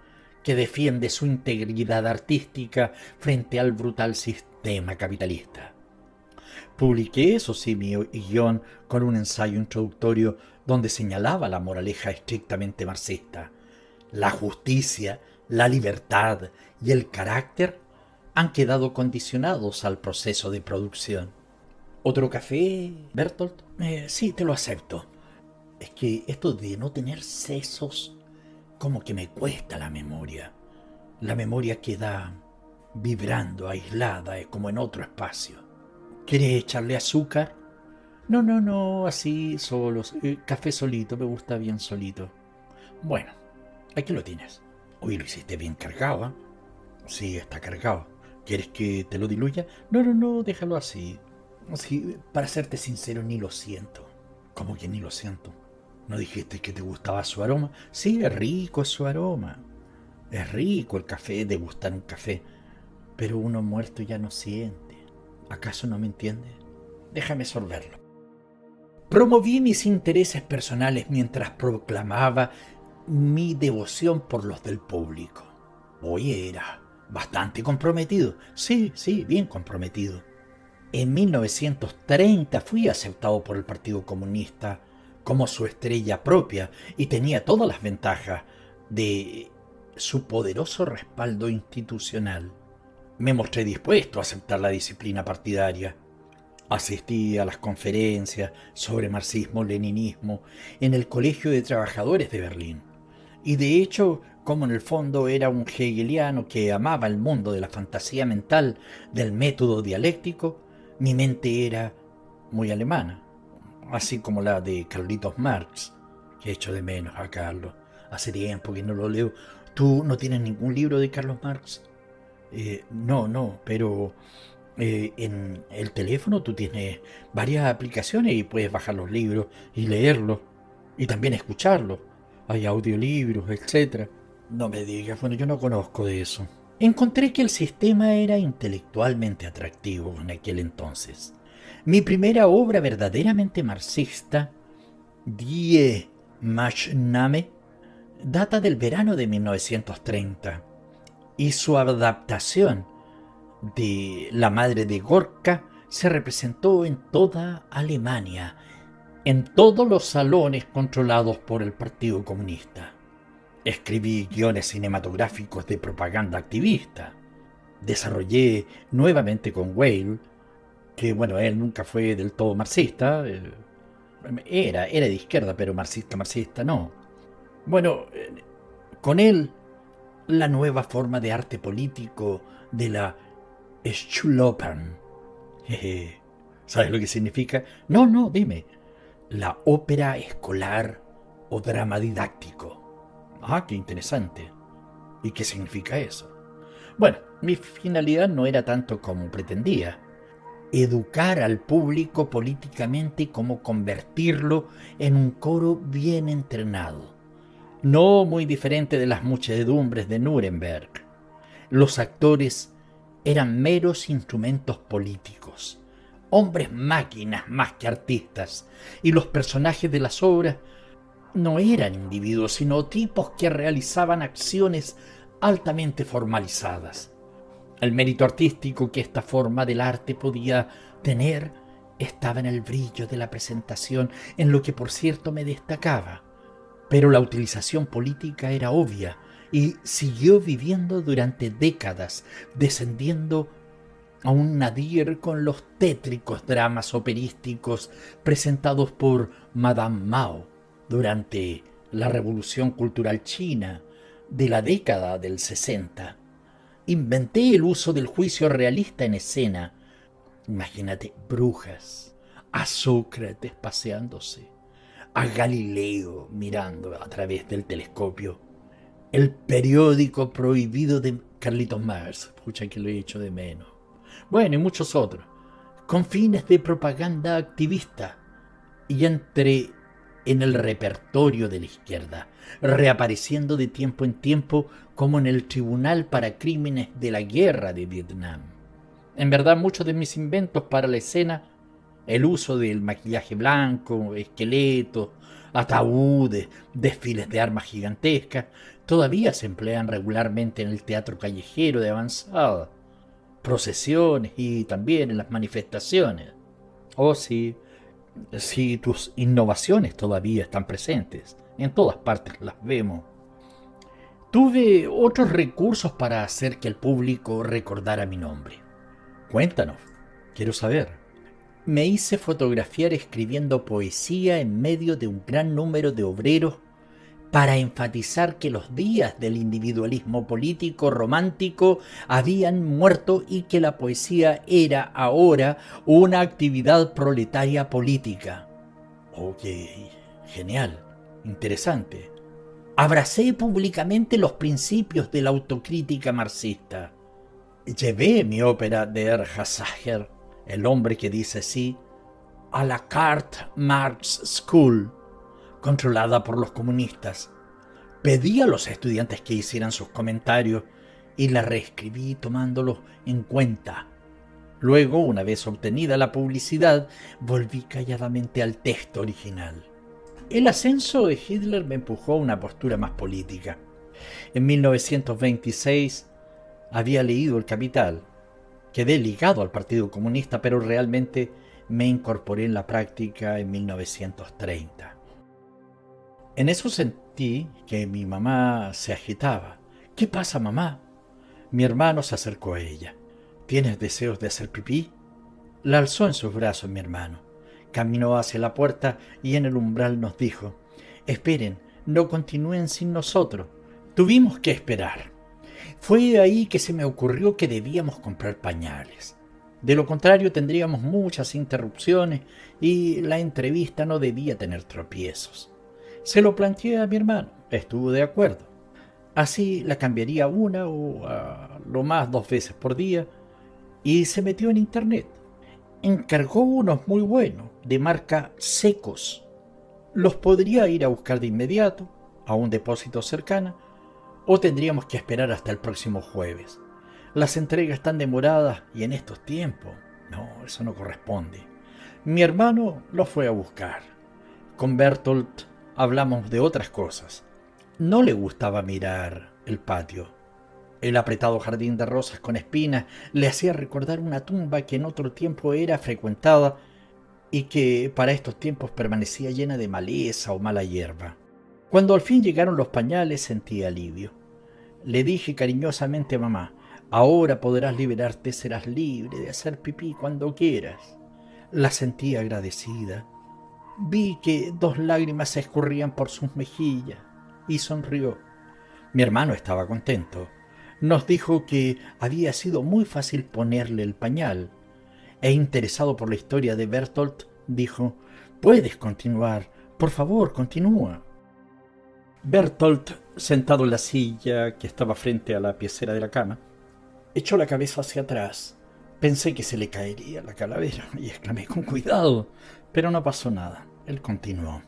Speaker 1: que defiende su integridad artística frente al brutal sistema capitalista. Publiqué, eso sí, mi guión con un ensayo introductorio donde señalaba la moraleja estrictamente marxista. La justicia, la libertad y el carácter han quedado condicionados al proceso de producción. ¿Otro café, Bertolt? Sí, te lo acepto. Es que esto de no tener sesos, como que me cuesta la memoria. La memoria queda vibrando, aislada, como en otro espacio. ¿Quieres echarle azúcar? No, así solo. Café solito, me gusta bien solito. Bueno, aquí lo tienes. Hoy lo hiciste bien cargado, ¿eh? Sí, está cargado. ¿Quieres que te lo diluya? No, déjalo así. Sí, para serte sincero, ni lo siento. ¿Cómo que ni lo siento? ¿No dijiste que te gustaba su aroma? Sí, es rico su aroma. Es rico el café, degustar un café. Pero uno muerto ya no siente. ¿Acaso no me entiende? Déjame sorberlo. Promoví mis intereses personales mientras proclamaba mi devoción por los del público. Hoy era bastante comprometido. Sí, bien comprometido. En 1930 fui aceptado por el Partido Comunista como su estrella propia y tenía todas las ventajas de su poderoso respaldo institucional. Me mostré dispuesto a aceptar la disciplina partidaria. Asistí a las conferencias sobre marxismo-leninismo en el Colegio de Trabajadores de Berlín. Y de hecho, como en el fondo era un hegeliano que amaba el mundo de la fantasía mental del método dialéctico, mi mente era muy alemana, así como la de Carlitos Marx, que echo de menos a Carlos. Hace tiempo que no lo leo. ¿Tú no tienes ningún libro de Carlos Marx? No, pero en el teléfono tú tienes varias aplicaciones y puedes bajar los libros y leerlos y también escucharlos. Hay audiolibros, etc. No me digas, bueno, yo no conozco de eso. Encontré que el sistema era intelectualmente atractivo en aquel entonces. Mi primera obra verdaderamente marxista, Die Maßnahme, data del verano de 1930 y su adaptación de La madre de Gorka se representó en toda Alemania, en todos los salones controlados por el Partido Comunista. Escribí guiones cinematográficos de propaganda activista. Desarrollé nuevamente con Weil, que bueno, él nunca fue del todo marxista, era de izquierda, pero marxista no. Bueno, con él, la nueva forma de arte político de la Schulopern. ¿Sabes lo que significa? No, dime. La ópera escolar o drama didáctico. Ah, qué interesante. ¿Y qué significa eso? Bueno, mi finalidad no era tanto como pretendía. Educar al público políticamente como convertirlo en un coro bien entrenado. No muy diferente de las muchedumbres de Nuremberg. Los actores eran meros instrumentos políticos, hombres máquinas más que artistas, y los personajes de las obras no eran individuos, sino tipos que realizaban acciones altamente formalizadas. El mérito artístico que esta forma del arte podía tener estaba en el brillo de la presentación, en lo que por cierto me destacaba. Pero la utilización política era obvia y siguió viviendo durante décadas, descendiendo a un nadir con los tétricos dramas operísticos presentados por Madame Mao durante la Revolución Cultural China de la década del 60. Inventé el uso del juicio realista en escena. Imagínate, brujas, a Sócrates paseándose, a Galileo mirando a través del telescopio, el periódico prohibido de Carlitos Marx, escucha que lo he hecho de menos, bueno, y muchos otros, con fines de propaganda activista, y entré en el repertorio de la izquierda, reapareciendo de tiempo en tiempo como en el Tribunal para Crímenes de la Guerra de Vietnam. En verdad, muchos de mis inventos para la escena, el uso del maquillaje blanco, esqueletos, ataúdes, desfiles de armas gigantescas, todavía se emplean regularmente en el teatro callejero de avanzada, procesiones y también en las manifestaciones. Oh, sí, tus innovaciones todavía están presentes, en todas partes las vemos. Tuve otros recursos para hacer que el público recordara mi nombre. Cuéntanos, quiero saber. Me hice fotografiar escribiendo poesía en medio de un gran número de obreros para enfatizar que los días del individualismo político romántico habían muerto y que la poesía era ahora una actividad proletaria política. Ok, genial, interesante. Abracé públicamente los principios de la autocrítica marxista. Llevé mi ópera de Erhasager, El hombre que dice sí, a la Karl Marx School, controlada por los comunistas. Pedí a los estudiantes que hicieran sus comentarios y la reescribí tomándolo en cuenta. Luego, una vez obtenida la publicidad, volví calladamente al texto original. El ascenso de Hitler me empujó a una postura más política. En 1926 había leído El Capital. Quedé ligado al Partido Comunista, pero realmente me incorporé en la práctica en 1930. En eso sentí que mi mamá se agitaba. ¿Qué pasa, mamá? Mi hermano se acercó a ella. ¿Tienes deseos de hacer pipí? La alzó en sus brazos mi hermano. Caminó hacia la puerta y en el umbral nos dijo: esperen, no continúen sin nosotros. Tuvimos que esperar. Fue ahí que se me ocurrió que debíamos comprar pañales. De lo contrario tendríamos muchas interrupciones y la entrevista no debía tener tropiezos. Se lo planteé a mi hermano, estuvo de acuerdo. Así la cambiaría una o a lo más 2 veces por día y se metió en internet. Encargó unos muy buenos, de marca Secos. Los podría ir a buscar de inmediato, a un depósito cercano, o tendríamos que esperar hasta el próximo jueves. Las entregas están demoradas y en estos tiempos, no, eso no corresponde. Mi hermano los fue a buscar. Con Bertolt hablamos de otras cosas. No le gustaba mirar el patio. El apretado jardín de rosas con espinas le hacía recordar una tumba que en otro tiempo era frecuentada y que para estos tiempos permanecía llena de maleza o mala hierba. Cuando al fin llegaron los pañales sentí alivio. Le dije cariñosamente a mamá: ahora podrás liberarte, serás libre de hacer pipí cuando quieras. La sentí agradecida. Vi que 2 lágrimas se escurrían por sus mejillas y sonrió. Mi hermano estaba contento. Nos dijo que había sido muy fácil ponerle el pañal. E interesado por la historia de Bertolt, dijo: puedes continuar, por favor, continúa. Bertolt, sentado en la silla que estaba frente a la piecera de la cama, echó la cabeza hacia atrás. Pensé que se le caería la calavera y exclamé: con cuidado, pero no pasó nada. Él continuó.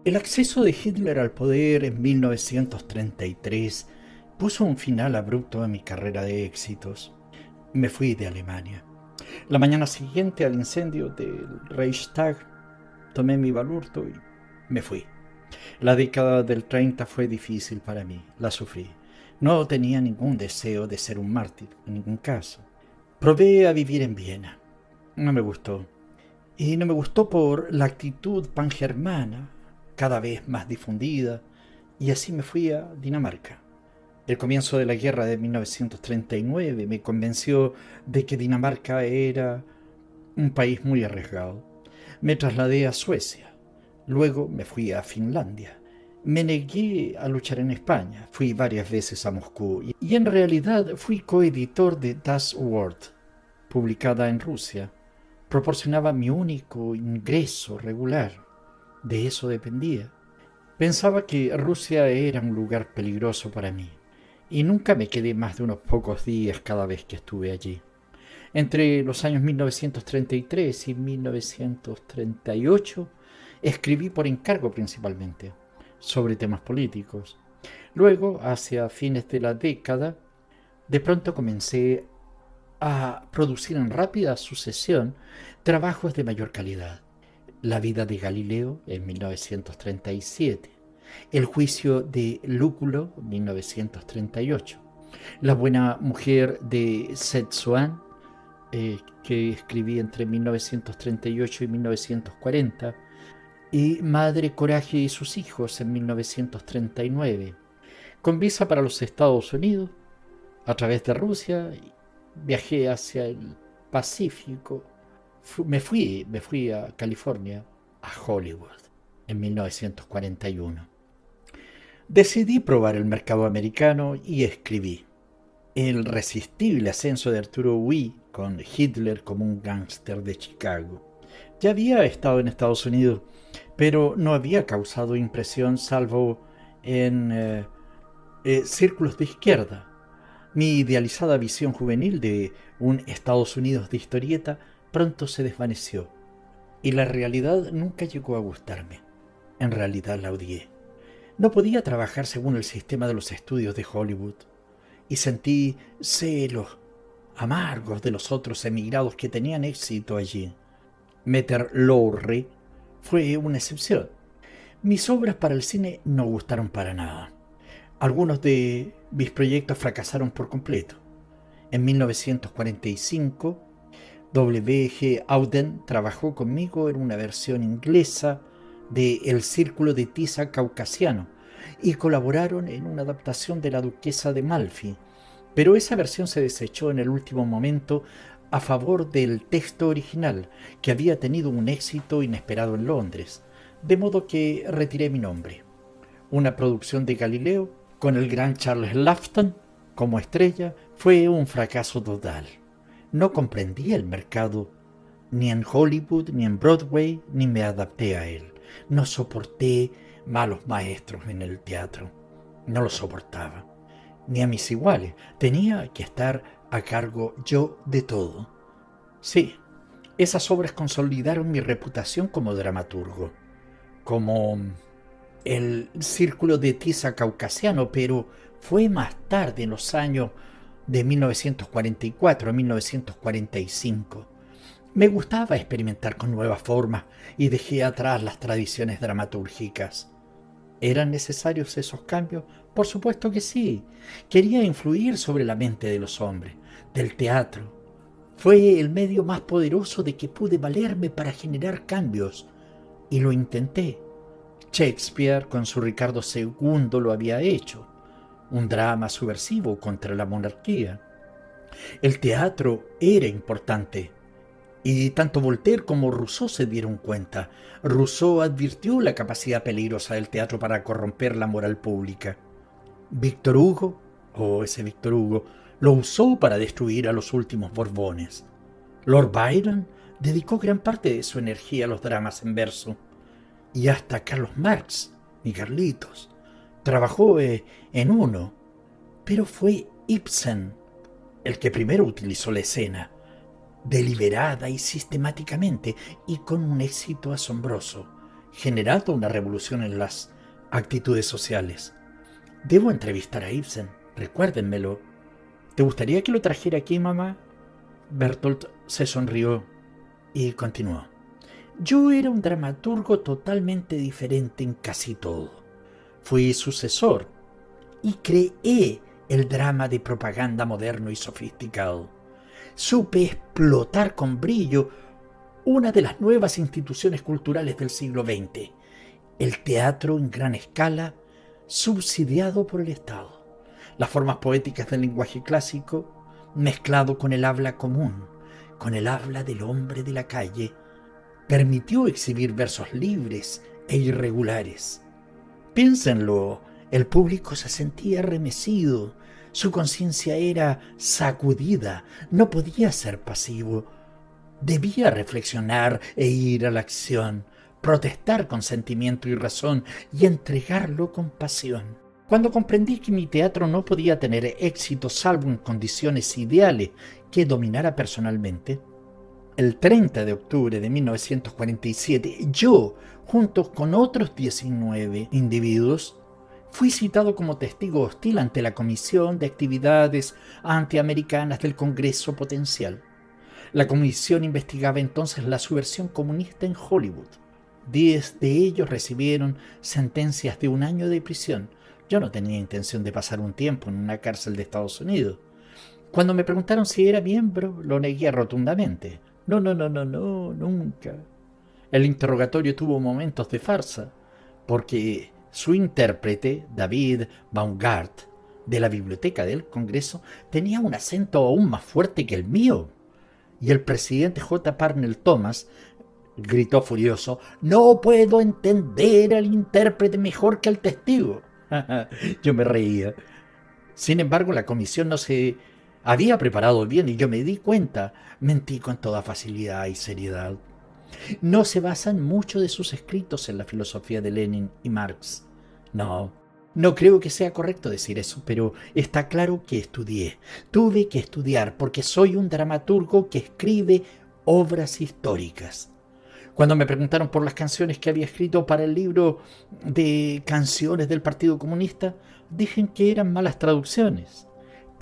Speaker 1: El acceso de Hitler al poder en 1933 puso un final abrupto a mi carrera de éxitos. Me fui de Alemania. La mañana siguiente al incendio del Reichstag, tomé mi balurto y me fui. La década del 30 fue difícil para mí, la sufrí. No tenía ningún deseo de ser un mártir, en ningún caso. Probé a vivir en Viena. No me gustó. Y no me gustó por la actitud pangermana, cada vez más difundida, y así me fui a Dinamarca. El comienzo de la guerra de 1939 me convenció de que Dinamarca era un país muy arriesgado. Me trasladé a Suecia. Luego me fui a Finlandia. Me negué a luchar en España. Fui varias veces a Moscú y en realidad fui coeditor de Das Wort, publicada en Rusia. Proporcionaba mi único ingreso regular. De eso dependía. Pensaba que Rusia era un lugar peligroso para mí y nunca me quedé más de unos pocos días cada vez que estuve allí. Entre los años 1933 y 1938 escribí por encargo principalmente sobre temas políticos. Luego, hacia fines de la década, de pronto comencé a producir en rápida sucesión trabajos de mayor calidad. La vida de Galileo en 1937, El juicio de Lúculo 1938, La buena mujer de Setsuan, que escribí entre 1938 y 1940, y Madre Coraje y sus hijos en 1939. Con visa para los Estados Unidos, a través de Rusia, viajé hacia el Pacífico. Me fui a California, a Hollywood, en 1941. Decidí probar el mercado americano y escribí El irresistible ascenso de Arturo Ui, con Hitler como un gángster de Chicago. Ya había estado en Estados Unidos, pero no había causado impresión salvo en círculos de izquierda. Mi idealizada visión juvenil de un Estados Unidos de historieta pronto se desvaneció, y la realidad nunca llegó a gustarme. En realidad la odié. No podía trabajar según el sistema de los estudios de Hollywood, y sentí celos amargos de los otros emigrados que tenían éxito allí. Meter Lowry fue una excepción. Mis obras para el cine no gustaron para nada. Algunos de mis proyectos fracasaron por completo. En 1945, W. G. Auden trabajó conmigo en una versión inglesa de El Círculo de Tiza Caucasiano y colaboraron en una adaptación de La Duquesa de Malfi, pero esa versión se desechó en el último momento a favor del texto original, que había tenido un éxito inesperado en Londres, de modo que retiré mi nombre. Una producción de Galileo, con el gran Charles Laughton como estrella, fue un fracaso total. No comprendía el mercado, ni en Hollywood, ni en Broadway, ni me adapté a él. No soporté malos maestros en el teatro. No los soportaba. Ni a mis iguales. Tenía que estar a cargo yo de todo. Sí, esas obras consolidaron mi reputación como dramaturgo, como El Círculo de Tiza Caucasiano, pero fue más tarde, en los años de 1944 a 1945. Me gustaba experimentar con nuevas formas y dejé atrás las tradiciones dramatúrgicas. ¿Eran necesarios esos cambios? Por supuesto que sí. Quería influir sobre la mente de los hombres, del teatro. Fue el medio más poderoso de que pude valerme para generar cambios, y lo intenté. Shakespeare con su Ricardo II lo había hecho, un drama subversivo contra la monarquía. El teatro era importante, y tanto Voltaire como Rousseau se dieron cuenta. Rousseau advirtió la capacidad peligrosa del teatro para corromper la moral pública. Víctor Hugo, ese Víctor Hugo, lo usó para destruir a los últimos Borbones. Lord Byron dedicó gran parte de su energía a los dramas en verso. Y hasta Carlos Marx, mi Carlitos, trabajó en uno. Pero fue Ibsen el que primero utilizó la escena, deliberada y sistemáticamente, y con un éxito asombroso, generando una revolución en las actitudes sociales. Debo entrevistar a Ibsen, recuérdenmelo. ¿Te gustaría que lo trajera aquí, mamá? Bertolt se sonrió y continuó. Yo era un dramaturgo totalmente diferente en casi todo. Fui sucesor y creé el drama de propaganda moderno y sofisticado. Supe explotar con brillo una de las nuevas instituciones culturales del siglo XX, el teatro en gran escala, subsidiado por el Estado. Las formas poéticas del lenguaje clásico, mezclado con el habla común, con el habla del hombre de la calle, permitió exhibir versos libres e irregulares. Piénsenlo, el público se sentía remecido, su conciencia era sacudida, no podía ser pasivo. Debía reflexionar e ir a la acción, protestar con sentimiento y razón y entregarlo con pasión. Cuando comprendí que mi teatro no podía tener éxito salvo en condiciones ideales que dominara personalmente, el 30 de octubre de 1947, yo, junto con otros 19 individuos, fui citado como testigo hostil ante la Comisión de Actividades Antiamericanas del Congreso Potencial. La comisión investigaba entonces la subversión comunista en Hollywood. 10 de ellos recibieron sentencias de 1 año de prisión. Yo no tenía intención de pasar un tiempo en una cárcel de Estados Unidos. Cuando me preguntaron si era miembro, lo negué rotundamente. No, nunca. El interrogatorio tuvo momentos de farsa, porque su intérprete, David Baumgart, de la biblioteca del Congreso, tenía un acento aún más fuerte que el mío. Y el presidente J. Parnell Thomas gritó furioso: «No puedo entender al intérprete mejor que al testigo». Yo me reía. Sin embargo, la comisión no se había preparado bien y yo me di cuenta. Mentí con toda facilidad y seriedad. No se basan mucho de sus escritos en la filosofía de Lenin y Marx. No creo que sea correcto decir eso, pero está claro que estudié. Tuve que estudiar porque soy un dramaturgo que escribe obras históricas. Cuando me preguntaron por las canciones que había escrito para el libro de canciones del Partido Comunista, dije que eran malas traducciones.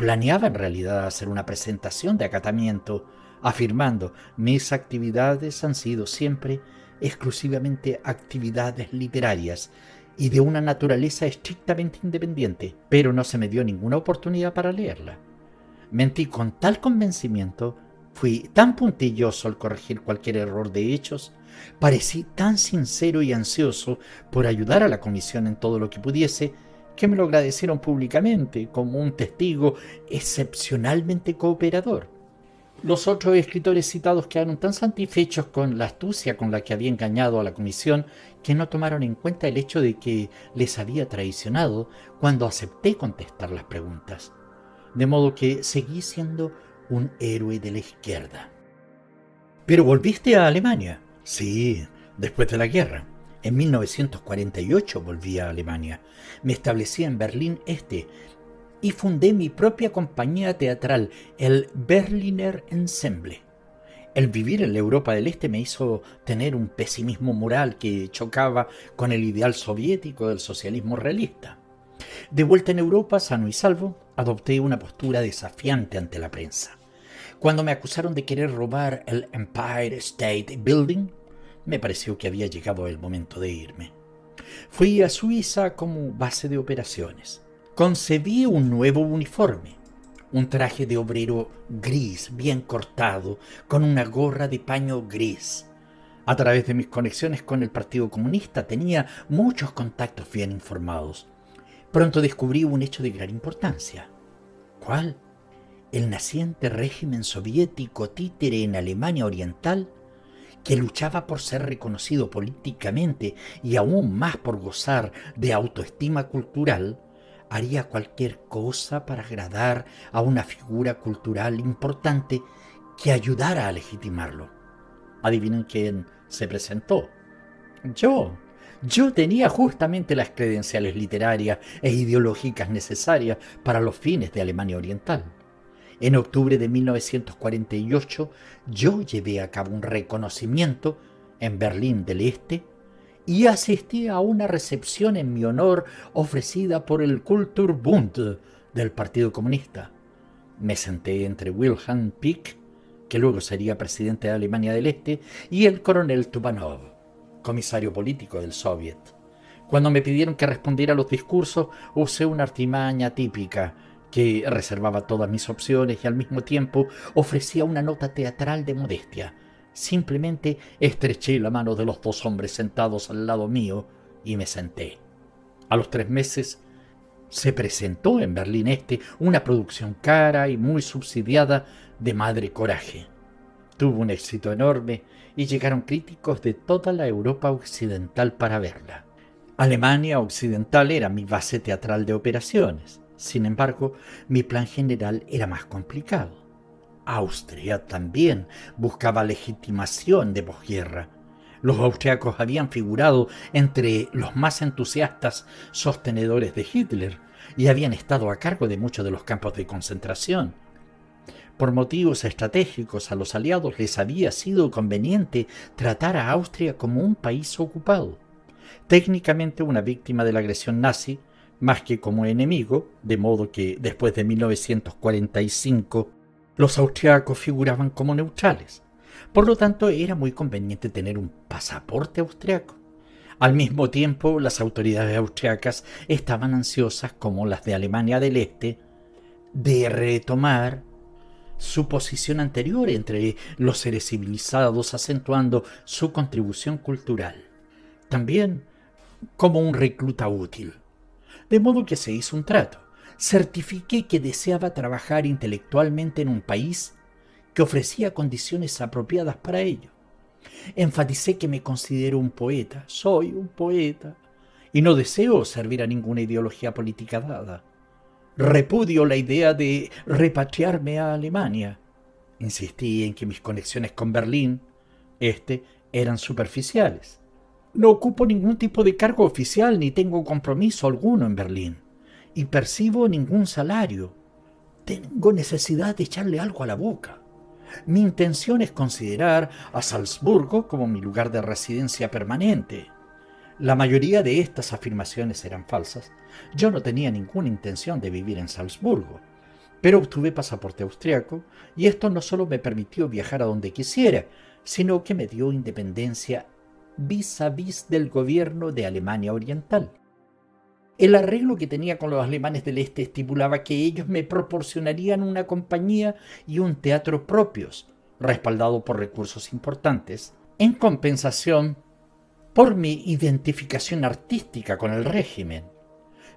Speaker 1: Planeaba en realidad hacer una presentación de acatamiento, afirmando: mis actividades han sido siempre exclusivamente actividades literarias y de una naturaleza estrictamente independiente, pero no se me dio ninguna oportunidad para leerla. Mentí con tal convencimiento, fui tan puntilloso al corregir cualquier error de hechos, parecí tan sincero y ansioso por ayudar a la comisión en todo lo que pudiese, que me lo agradecieron públicamente como un testigo excepcionalmente cooperador. Los otros escritores citados quedaron tan satisfechos con la astucia con la que había engañado a la comisión que no tomaron en cuenta el hecho de que les había traicionado cuando acepté contestar las preguntas. De modo que seguí siendo un héroe de la izquierda. ¿Pero volviste a Alemania? Sí, después de la guerra. En 1948 volví a Alemania. Me establecí en Berlín Este y fundé mi propia compañía teatral, el Berliner Ensemble. El vivir en la Europa del Este me hizo tener un pesimismo moral que chocaba con el ideal soviético del socialismo realista. De vuelta en Europa, sano y salvo, adopté una postura desafiante ante la prensa. Cuando me acusaron de querer robar el Empire State Building, me pareció que había llegado el momento de irme. Fui a Suiza como base de operaciones. Concebí un nuevo uniforme, un traje de obrero gris, bien cortado, con una gorra de paño gris. A través de mis conexiones con el Partido Comunista tenía muchos contactos bien informados. Pronto descubrí un hecho de gran importancia. ¿Cuál? El naciente régimen soviético títere en Alemania Oriental, que luchaba por ser reconocido políticamente y aún más por gozar de autoestima cultural, haría cualquier cosa para agradar a una figura cultural importante que ayudara a legitimarlo. Adivinen quién se presentó. Yo tenía justamente las credenciales literarias e ideológicas necesarias para los fines de Alemania Oriental. En octubre de 1948, yo llevé a cabo un reconocimiento en Berlín del Este y asistí a una recepción en mi honor ofrecida por el Kulturbund del Partido Comunista. Me senté entre Wilhelm Pieck, que luego sería presidente de Alemania del Este, y el coronel Tupanov, comisario político del Soviet. Cuando me pidieron que respondiera a los discursos, usé una artimaña típica que reservaba todas mis opciones y al mismo tiempo ofrecía una nota teatral de modestia. Simplemente estreché la mano de los dos hombres sentados al lado mío y me senté. A los 3 meses se presentó en Berlín Este una producción cara y muy subsidiada de Madre Coraje. Tuvo un éxito enorme y llegaron críticos de toda la Europa occidental para verla. Alemania Occidental era mi base teatral de operaciones. Sin embargo, mi plan general era más complicado. Austria también buscaba legitimación de posguerra. Los austriacos habían figurado entre los más entusiastas sostenedores de Hitler y habían estado a cargo de muchos de los campos de concentración. Por motivos estratégicos a los aliados les había sido conveniente tratar a Austria como un país ocupado, técnicamente una víctima de la agresión nazi, más que como enemigo, de modo que después de 1945 los austriacos figuraban como neutrales. Por lo tanto, era muy conveniente tener un pasaporte austriaco. Al mismo tiempo, las autoridades austriacas estaban ansiosas, como las de Alemania del Este, de retomar su posición anterior entre los seres civilizados, acentuando su contribución cultural. También como un recluta útil. De modo que se hizo un trato. Certifiqué que deseaba trabajar intelectualmente en un país que ofrecía condiciones apropiadas para ello. Enfaticé que me considero un poeta, soy un poeta, y no deseo servir a ninguna ideología política dada. Repudio la idea de repatriarme a Alemania. Insistí en que mis conexiones con Berlín eran superficiales. No ocupo ningún tipo de cargo oficial ni tengo compromiso alguno en Berlín. Y percibo ningún salario. Tengo necesidad de echarle algo a la boca. Mi intención es considerar a Salzburgo como mi lugar de residencia permanente. La mayoría de estas afirmaciones eran falsas. Yo no tenía ninguna intención de vivir en Salzburgo. Pero obtuve pasaporte austriaco y esto no solo me permitió viajar a donde quisiera, sino que me dio independencia vis a vis del gobierno de Alemania Oriental. El arreglo que tenía con los alemanes del Este estipulaba que ellos me proporcionarían una compañía y un teatro propios, respaldado por recursos importantes, en compensación por mi identificación artística con el régimen.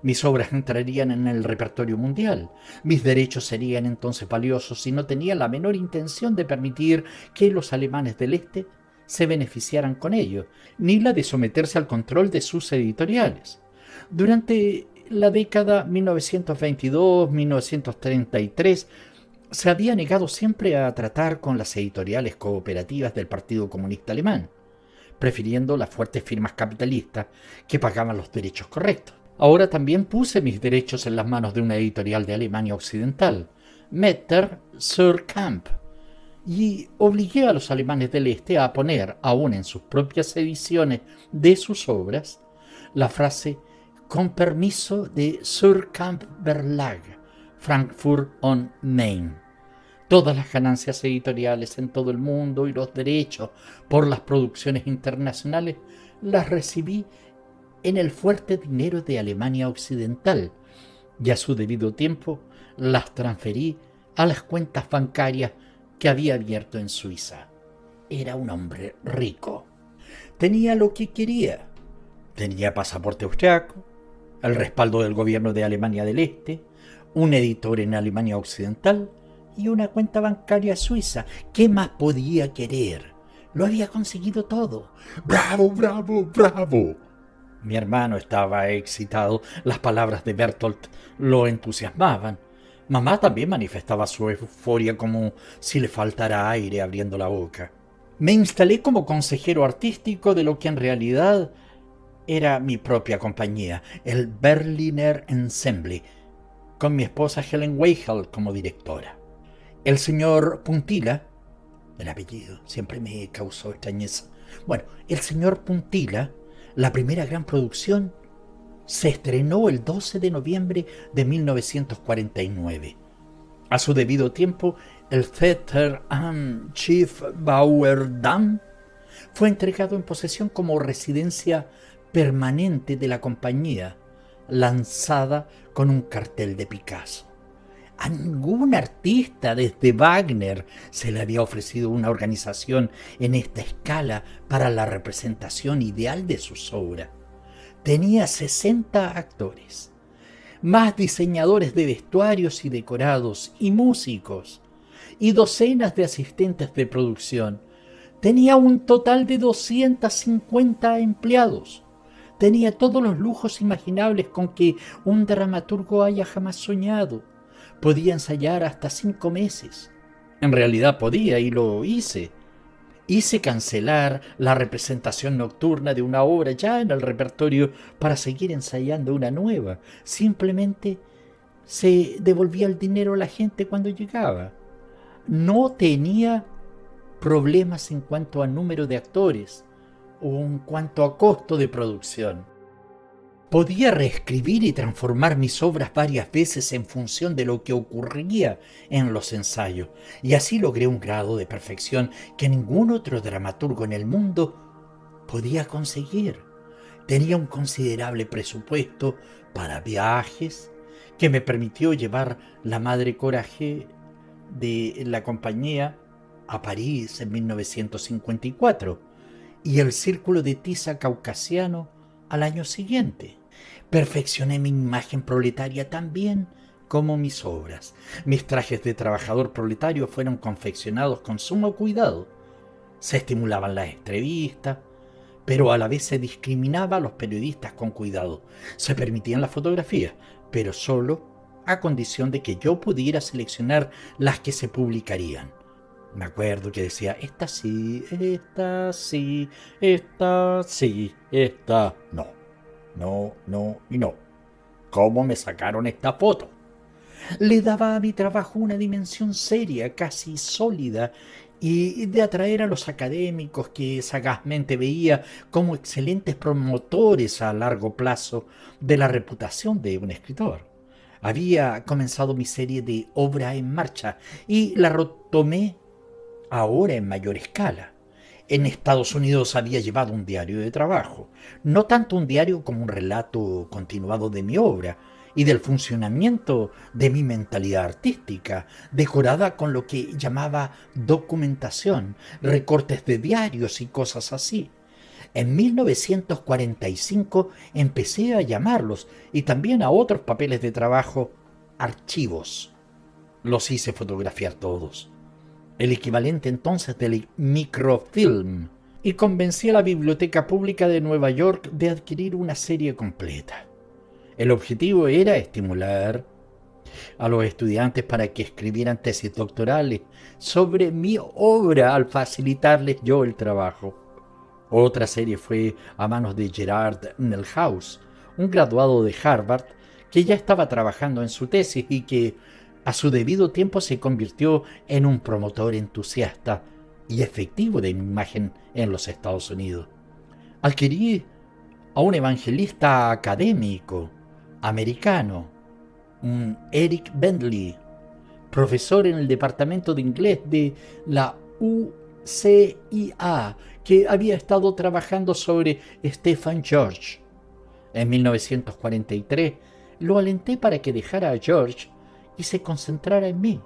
Speaker 1: Mis obras entrarían en el repertorio mundial. Mis derechos serían entonces valiosos y no tenía la menor intención de permitir que los alemanes del Este se beneficiaran con ello, ni la de someterse al control de sus editoriales. Durante la década 1922-1933 se había negado siempre a tratar con las editoriales cooperativas del Partido Comunista Alemán, prefiriendo las fuertes firmas capitalistas que pagaban los derechos correctos. Ahora también puse mis derechos en las manos de una editorial de Alemania Occidental, Metter zur Kamp, y obligué a los alemanes del Este a poner, aún en sus propias ediciones de sus obras, la frase «con permiso de Sur Kamp Verlag, Frankfurt on Main». Todas las ganancias editoriales en todo el mundo y los derechos por las producciones internacionales las recibí en el fuerte dinero de Alemania Occidental y a su debido tiempo las transferí a las cuentas bancarias que había abierto en Suiza. Era un hombre rico. Tenía lo que quería. Tenía pasaporte austriaco, el respaldo del gobierno de Alemania del Este, un editor en Alemania Occidental y una cuenta bancaria suiza. ¿Qué más podía querer? Lo había conseguido todo.
Speaker 2: ¡Bravo, bravo, bravo!
Speaker 1: Mi hermano estaba excitado. Las palabras de Bertolt lo entusiasmaban. Mamá también manifestaba su euforia como si le faltara aire abriendo la boca. Me instalé como consejero artístico de lo que en realidad era mi propia compañía, el Berliner Ensemble, con mi esposa Helen Weigel como directora. El señor Puntila, el apellido siempre me causó extrañeza. Bueno, el señor Puntila, la primera gran producción, se estrenó el 12 de noviembre de 1949. A su debido tiempo, el Theater am Schiffbauerdamm fue entregado en posesión como residencia permanente de la compañía, lanzada con un cartel de Picasso. A ningún artista desde Wagner se le había ofrecido una organización en esta escala para la representación ideal de sus obras. Tenía 60 actores, más diseñadores de vestuarios y decorados y músicos, y docenas de asistentes de producción. Tenía un total de 250 empleados. Tenía todos los lujos imaginables con que un dramaturgo haya jamás soñado. Podía ensayar hasta 5 meses. En realidad podía, y lo hice. Hice cancelar la representación nocturna de una obra ya en el repertorio para seguir ensayando una nueva. Simplemente se devolvía el dinero a la gente cuando llegaba. No tenía problemas en cuanto a número de actores o en cuanto a costo de producción. Podía reescribir y transformar mis obras varias veces en función de lo que ocurría en los ensayos, y así logré un grado de perfección que ningún otro dramaturgo en el mundo podía conseguir. Tenía un considerable presupuesto para viajes que me permitió llevar la Madre Coraje de la compañía a París en 1954 y el Círculo de Tiza Caucasiano al año siguiente. Perfeccioné mi imagen proletaria también como mis obras. Mis trajes de trabajador proletario fueron confeccionados con sumo cuidado. Se estimulaban las entrevistas, pero a la vez se discriminaba a los periodistas con cuidado. Se permitían las fotografías, pero solo a condición de que yo pudiera seleccionar las que se publicarían. Me acuerdo que decía, esta sí, esta sí, esta sí, esta no. No, no y no. ¿Cómo me sacaron esta foto? Le daba a mi trabajo una dimensión seria, casi sólida, y de atraer a los académicos que sagazmente veía como excelentes promotores a largo plazo de la reputación de un escritor. Había comenzado mi serie de Obra en Marcha y la retomé ahora en mayor escala. En Estados Unidos había llevado un diario de trabajo, no tanto un diario como un relato continuado de mi obra y del funcionamiento de mi mentalidad artística, decorada con lo que llamaba documentación, recortes de diarios y cosas así. En 1945 empecé a llamarlos, y también a otros papeles de trabajo, archivos. Los hice fotografiar todos, el equivalente entonces del microfilm, y convencí a la Biblioteca Pública de Nueva York de adquirir una serie completa. El objetivo era estimular a los estudiantes para que escribieran tesis doctorales sobre mi obra al facilitarles yo el trabajo. Otra serie fue a manos de Gerard Nelhaus, un graduado de Harvard que ya estaba trabajando en su tesis y que a su debido tiempo se convirtió en un promotor entusiasta y efectivo de mi imagen en los Estados Unidos. Adquirí a un evangelista académico americano, un Eric Bentley, profesor en el departamento de inglés de la UCIA, que había estado trabajando sobre Stephen George. En 1943 lo alenté para que dejara a George y se concentrara en mí.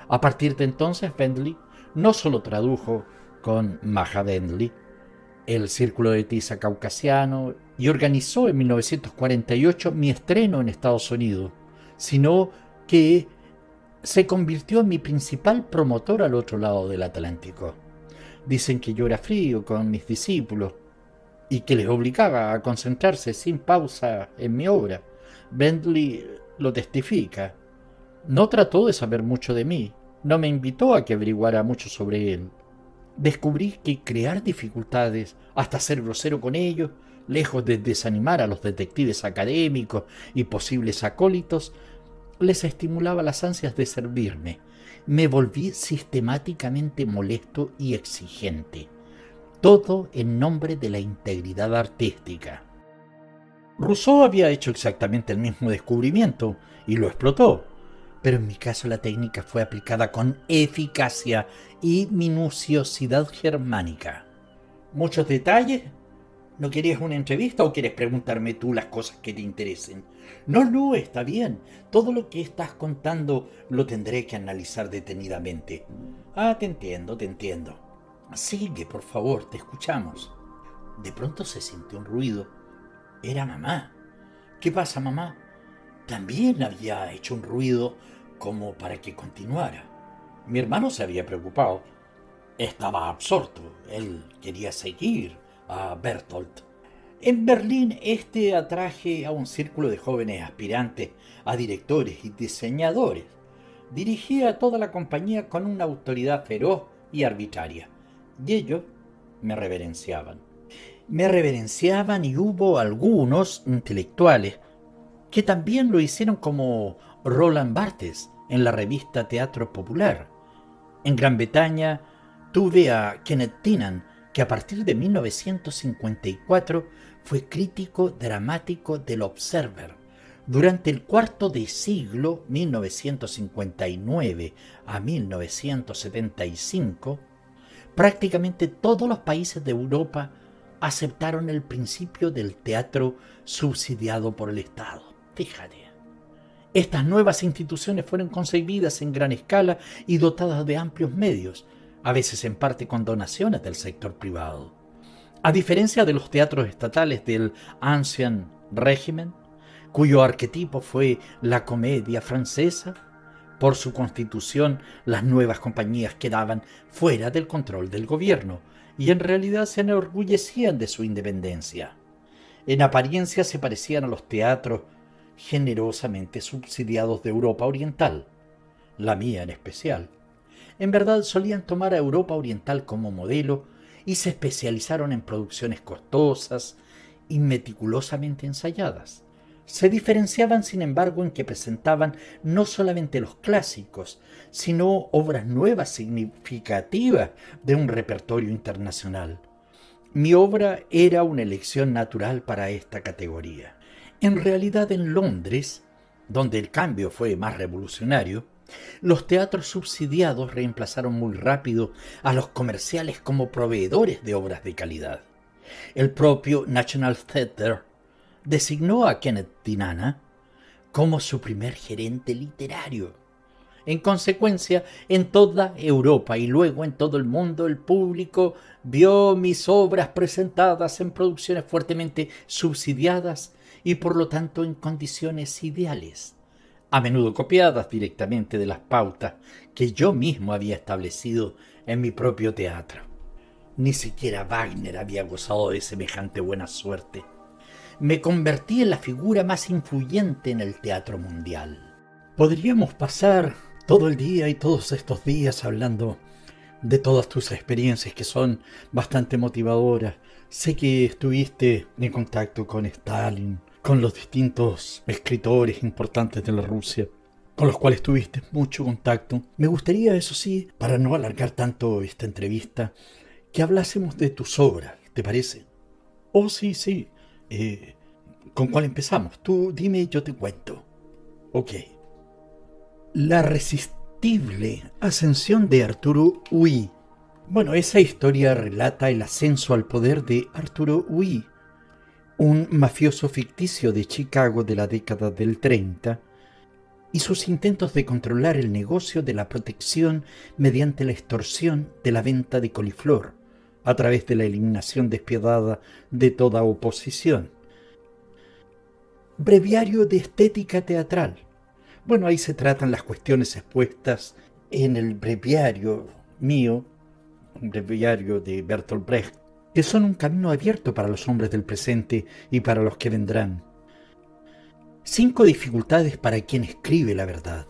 Speaker 1: A partir de entonces, Bentley no solo tradujo con Maja Bentley el Círculo de Tiza Caucasiano y organizó en 1948 mi estreno en Estados Unidos, sino que se convirtió en mi principal promotor al otro lado del Atlántico. Dicen que yo era frío con mis discípulos y que les obligaba a concentrarse sin pausa en mi obra. Bentley lo testifica. No trató de saber mucho de mí, no me invitó a que averiguara mucho sobre él. Descubrí que crear dificultades, hasta ser grosero con ellos, lejos de desanimar a los detectives académicos y posibles acólitos, les estimulaba las ansias de servirme. Me volví sistemáticamente molesto y exigente, todo en nombre de la integridad artística. Rousseau había hecho exactamente el mismo descubrimiento y lo explotó, pero en mi caso la técnica fue aplicada con eficacia y minuciosidad germánica. ¿Muchos detalles? ¿No quieres una entrevista o quieres preguntarme tú las cosas que te interesen? No, está bien. Todo lo que estás contando lo tendré que analizar detenidamente. Te entiendo. Sigue, por favor, te escuchamos. De pronto se sintió un ruido. Era mamá. ¿Qué pasa, mamá? También había hecho un ruido como para que continuara. Mi hermano se había preocupado. Estaba absorto. Él quería seguir a Bertolt. En Berlín atraje a un círculo de jóvenes aspirantes a directores y diseñadores. Dirigía a toda la compañía con una autoridad feroz y arbitraria, y ellos me reverenciaban. Y hubo algunos intelectuales que también lo hicieron, como Roland Barthes en la revista Teatro Popular. En Gran Bretaña tuve a Kenneth Tynan, que a partir de 1954 fue crítico dramático del Observer. Durante el cuarto de siglo, 1959 a 1975, prácticamente todos los países de Europa aceptaron el principio del teatro subsidiado por el Estado. Fíjate. Estas nuevas instituciones fueron concebidas en gran escala y dotadas de amplios medios, a veces en parte con donaciones del sector privado. A diferencia de los teatros estatales del Ancien Régime, cuyo arquetipo fue la comedia francesa, por su constitución las nuevas compañías quedaban fuera del control del gobierno y en realidad se enorgullecían de su independencia. En apariencia se parecían a los teatros generosamente subsidiados de Europa Oriental, la mía en especial. En verdad solían tomar a Europa Oriental como modelo y se especializaron en producciones costosas y meticulosamente ensayadas. Se diferenciaban, sin embargo, en que presentaban no solamente los clásicos, sino obras nuevas significativas de un repertorio internacional. Mi obra era una elección natural para esta categoría. En realidad, en Londres donde el cambio fue más revolucionario, los teatros subsidiados reemplazaron muy rápido a los comerciales como proveedores de obras de calidad. El propio National Theatre designó a Kenneth Dinana como su primer gerente literario. En consecuencia, en toda Europa y luego en todo el mundo, el público vio mis obras presentadas en producciones fuertemente subsidiadas y por lo tanto en condiciones ideales, a menudo copiadas directamente de las pautas que yo mismo había establecido en mi propio teatro. Ni siquiera Wagner había gozado de semejante buena suerte. Me convertí en la figura más influyente en el teatro mundial. Podríamos pasar todo el día y todos estos días hablando de todas tus experiencias que son bastante motivadoras. Sé que estuviste en contacto con Stalin, con los distintos escritores importantes de la Rusia, con los cuales tuviste mucho contacto. Me gustaría, eso sí, para no alargar tanto esta entrevista, que hablásemos de tus obras, ¿te parece? Oh, sí. ¿Con cuál empezamos? Tú dime y yo te cuento. Ok. La resistible ascensión de Arturo Ui. Bueno, esa historia relata el ascenso al poder de Arturo Ui, un mafioso ficticio de Chicago de la década del 30, y sus intentos de controlar el negocio de la protección mediante la extorsión de la venta de coliflor, a través de la eliminación despiadada de toda oposición. Breviario de estética teatral. Bueno, ahí se tratan las cuestiones expuestas en el breviario mío, un breviario de Bertolt Brecht, que son un camino abierto para los hombres del presente y para los que vendrán. 5 dificultades para quien escribe la verdad.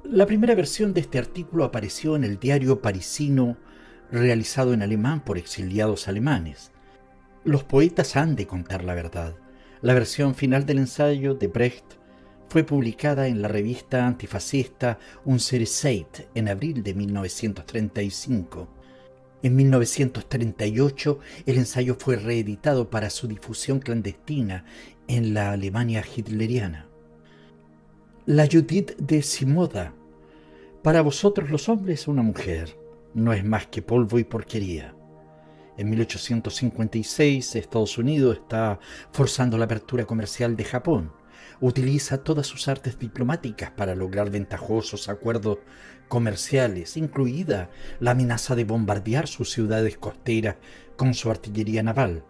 Speaker 1: La primera versión de este artículo apareció en el diario parisino realizado en alemán por exiliados alemanes. Los poetas han de contar la verdad. La versión final del ensayo de Brecht fue publicada en la revista antifascista Unsere Zeit en abril de 1935. En 1938, el ensayo fue reeditado para su difusión clandestina en la Alemania hitleriana. La Judith de Simoda. Para vosotros los hombres, una mujer no es más que polvo y porquería. En 1856, Estados Unidos está forzando la apertura comercial de Japón. Utiliza todas sus artes diplomáticas para lograr ventajosos acuerdos comerciales, incluida la amenaza de bombardear sus ciudades costeras con su artillería naval.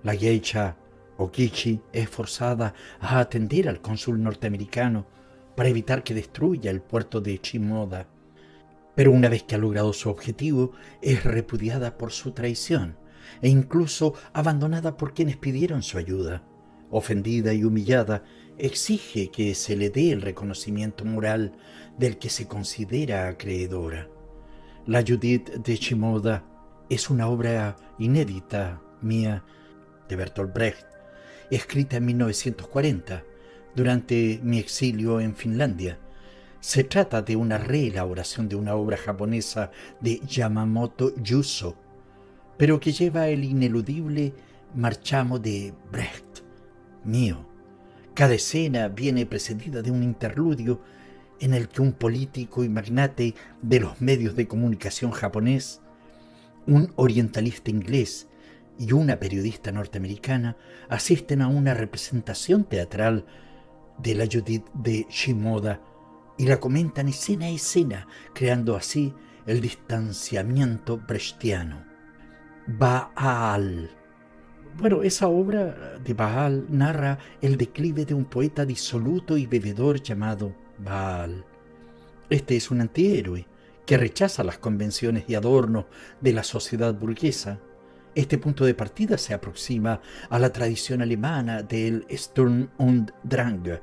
Speaker 1: La geisha Okichi es forzada a atender al cónsul norteamericano para evitar que destruya el puerto de Shimoda. Pero una vez que ha logrado su objetivo, es repudiada por su traición e incluso abandonada por quienes pidieron su ayuda. Ofendida y humillada, exige que se le dé el reconocimiento moral del que se considera acreedora. La Judith de Shimoda es una obra inédita mía de Bertolt Brecht, escrita en 1940, durante mi exilio en Finlandia. Se trata de una reelaboración de una obra japonesa de Yamamoto Yuso, pero que lleva el ineludible marchamo de Brecht, mío. Cada escena viene precedida de un interludio en el que un político y magnate de los medios de comunicación japonés, un orientalista inglés y una periodista norteamericana asisten a una representación teatral de la Judith de Shimoda y la comentan escena a escena, creando así el distanciamiento brechtiano. Baal. Bueno, esa obra de Baal narra el declive de un poeta disoluto y bebedor llamado Baal. Este es un antihéroe que rechaza las convenciones y adornos de la sociedad burguesa. Este punto de partida se aproxima a la tradición alemana del Sturm und Drang,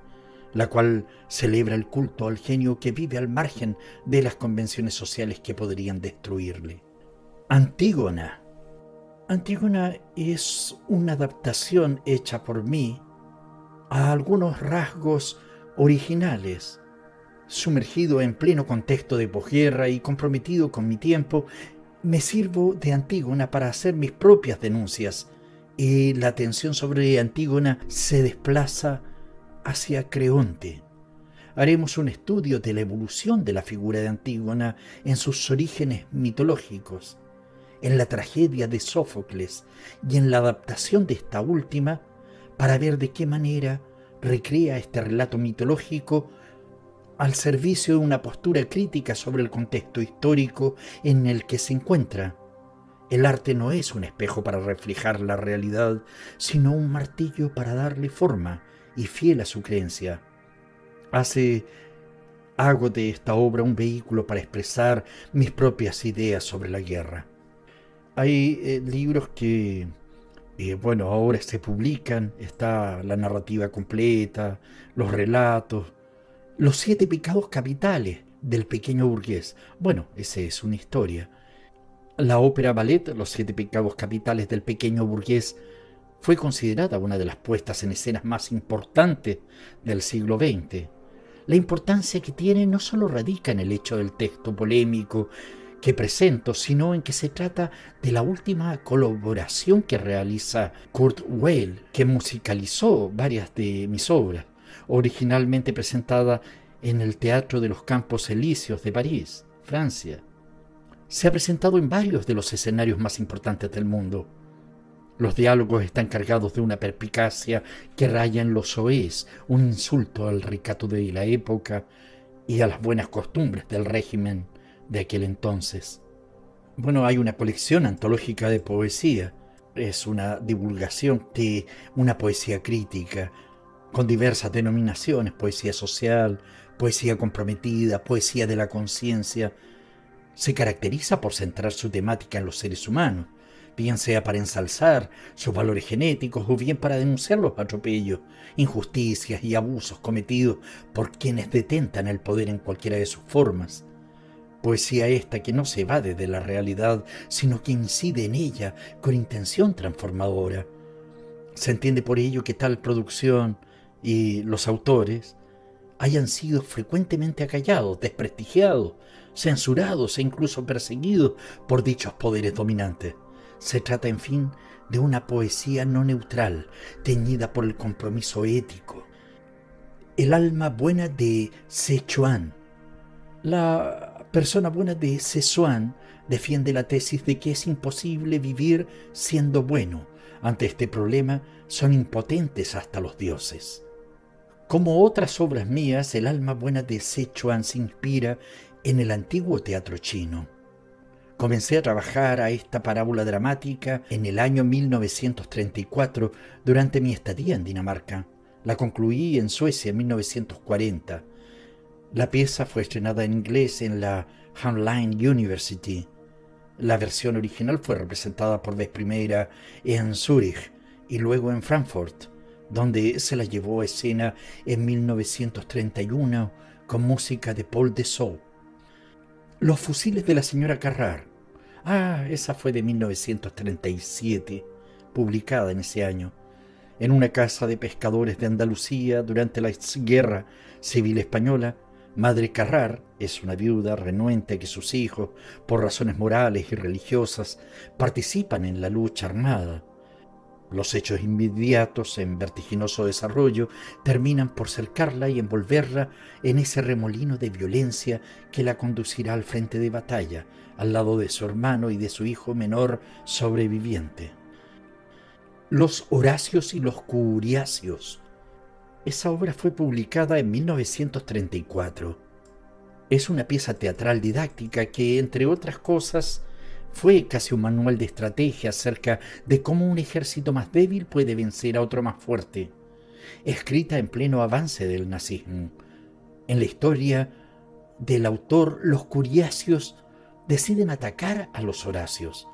Speaker 1: la cual celebra el culto al genio que vive al margen de las convenciones sociales que podrían destruirle. Antígona. Antígona es una adaptación hecha por mí a algunos rasgos originales. Sumergido en pleno contexto de posguerra y comprometido con mi tiempo, me sirvo de Antígona para hacer mis propias denuncias, y la atención sobre Antígona se desplaza hacia Creonte, Haremos un estudio de la evolución de la figura de Antígona en sus orígenes mitológicos, en la tragedia de Sófocles y en la adaptación de esta última, para ver de qué manera recrea este relato mitológico al servicio de una postura crítica sobre el contexto histórico en el que se encuentra. El arte no es un espejo para reflejar la realidad, sino un martillo para darle forma, y fiel a su creencia. Hago de esta obra un vehículo para expresar mis propias ideas sobre la guerra. Hay libros que, ahora se publican, está la narrativa completa, los relatos, los 7 pecados capitales del pequeño burgués. Bueno, esa es una historia. La ópera ballet, Los 7 pecados capitales del pequeño burgués, fue considerada una de las puestas en escenas más importantes del siglo XX. La importancia que tiene no solo radica en el hecho del texto polémico que presento, sino en que se trata de la última colaboración que realiza Kurt Weill, que musicalizó varias de mis obras, originalmente presentada en el Teatro de los Campos Elíseos de París, Francia. Se ha presentado en varios de los escenarios más importantes del mundo. Los diálogos están cargados de una perspicacia que raya en lo soez, un insulto al recato de la época y a las buenas costumbres del régimen de aquel entonces. Hay una colección antológica de poesía. Es una divulgación de una poesía crítica, con diversas denominaciones: poesía social, poesía comprometida, poesía de la conciencia. Se caracteriza por centrar su temática en los seres humanos, bien sea para ensalzar sus valores genéticos o bien para denunciar los atropellos, injusticias y abusos cometidos por quienes detentan el poder en cualquiera de sus formas. Poesía esta que no se evade de la realidad, sino que incide en ella con intención transformadora. Se entiende por ello que tal producción y los autores hayan sido frecuentemente acallados, desprestigiados, censurados e incluso perseguidos por dichos poderes dominantes. Se trata, en fin, de una poesía no neutral, teñida por el compromiso ético. El alma buena de Sichuan. La persona buena de Sichuan defiende la tesis de que es imposible vivir siendo bueno. Ante este problema son impotentes hasta los dioses. Como otras obras mías, el alma buena de Sichuan se inspira en el antiguo teatro chino. Comencé a trabajar a esta parábola dramática en el año 1934 durante mi estadía en Dinamarca. La concluí en Suecia en 1940. La pieza fue estrenada en inglés en la Hamline University. La versión original fue representada por vez primera en Zúrich y luego en Frankfurt, donde se la llevó a escena en 1931 con música de Paul Dessau. Los fusiles de la señora Carrard. Esa fue de 1937, publicada en ese año. En una casa de pescadores de Andalucía durante la Guerra Civil Española, Madre Carrard es una viuda renuente a que sus hijos, por razones morales y religiosas, participan en la lucha armada. Los hechos inmediatos, en vertiginoso desarrollo, terminan por cercarla y envolverla en ese remolino de violencia que la conducirá al frente de batalla, al lado de su hermano y de su hijo menor sobreviviente. Los Horacios y los Curiacios. Esa obra fue publicada en 1934. Es una pieza teatral didáctica que, entre otras cosas, fue casi un manual de estrategia acerca de cómo un ejército más débil puede vencer a otro más fuerte, escrita en pleno avance del nazismo. En la historia del autor, los Curiacios deciden atacar a los Horacios.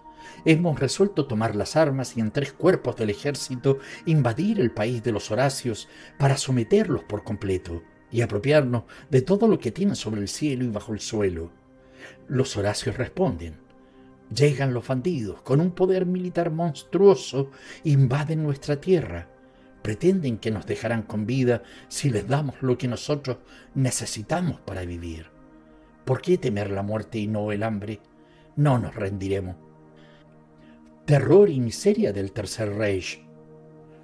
Speaker 1: Hemos resuelto tomar las armas y en 3 cuerpos del ejército invadir el país de los Horacios para someterlos por completo y apropiarnos de todo lo que tienen sobre el cielo y bajo el suelo. Los Horacios responden. Llegan los bandidos, con un poder militar monstruoso, invaden nuestra tierra. Pretenden que nos dejarán con vida si les damos lo que nosotros necesitamos para vivir. ¿Por qué temer la muerte y no el hambre? No nos rendiremos. Terror y miseria del Tercer Reich.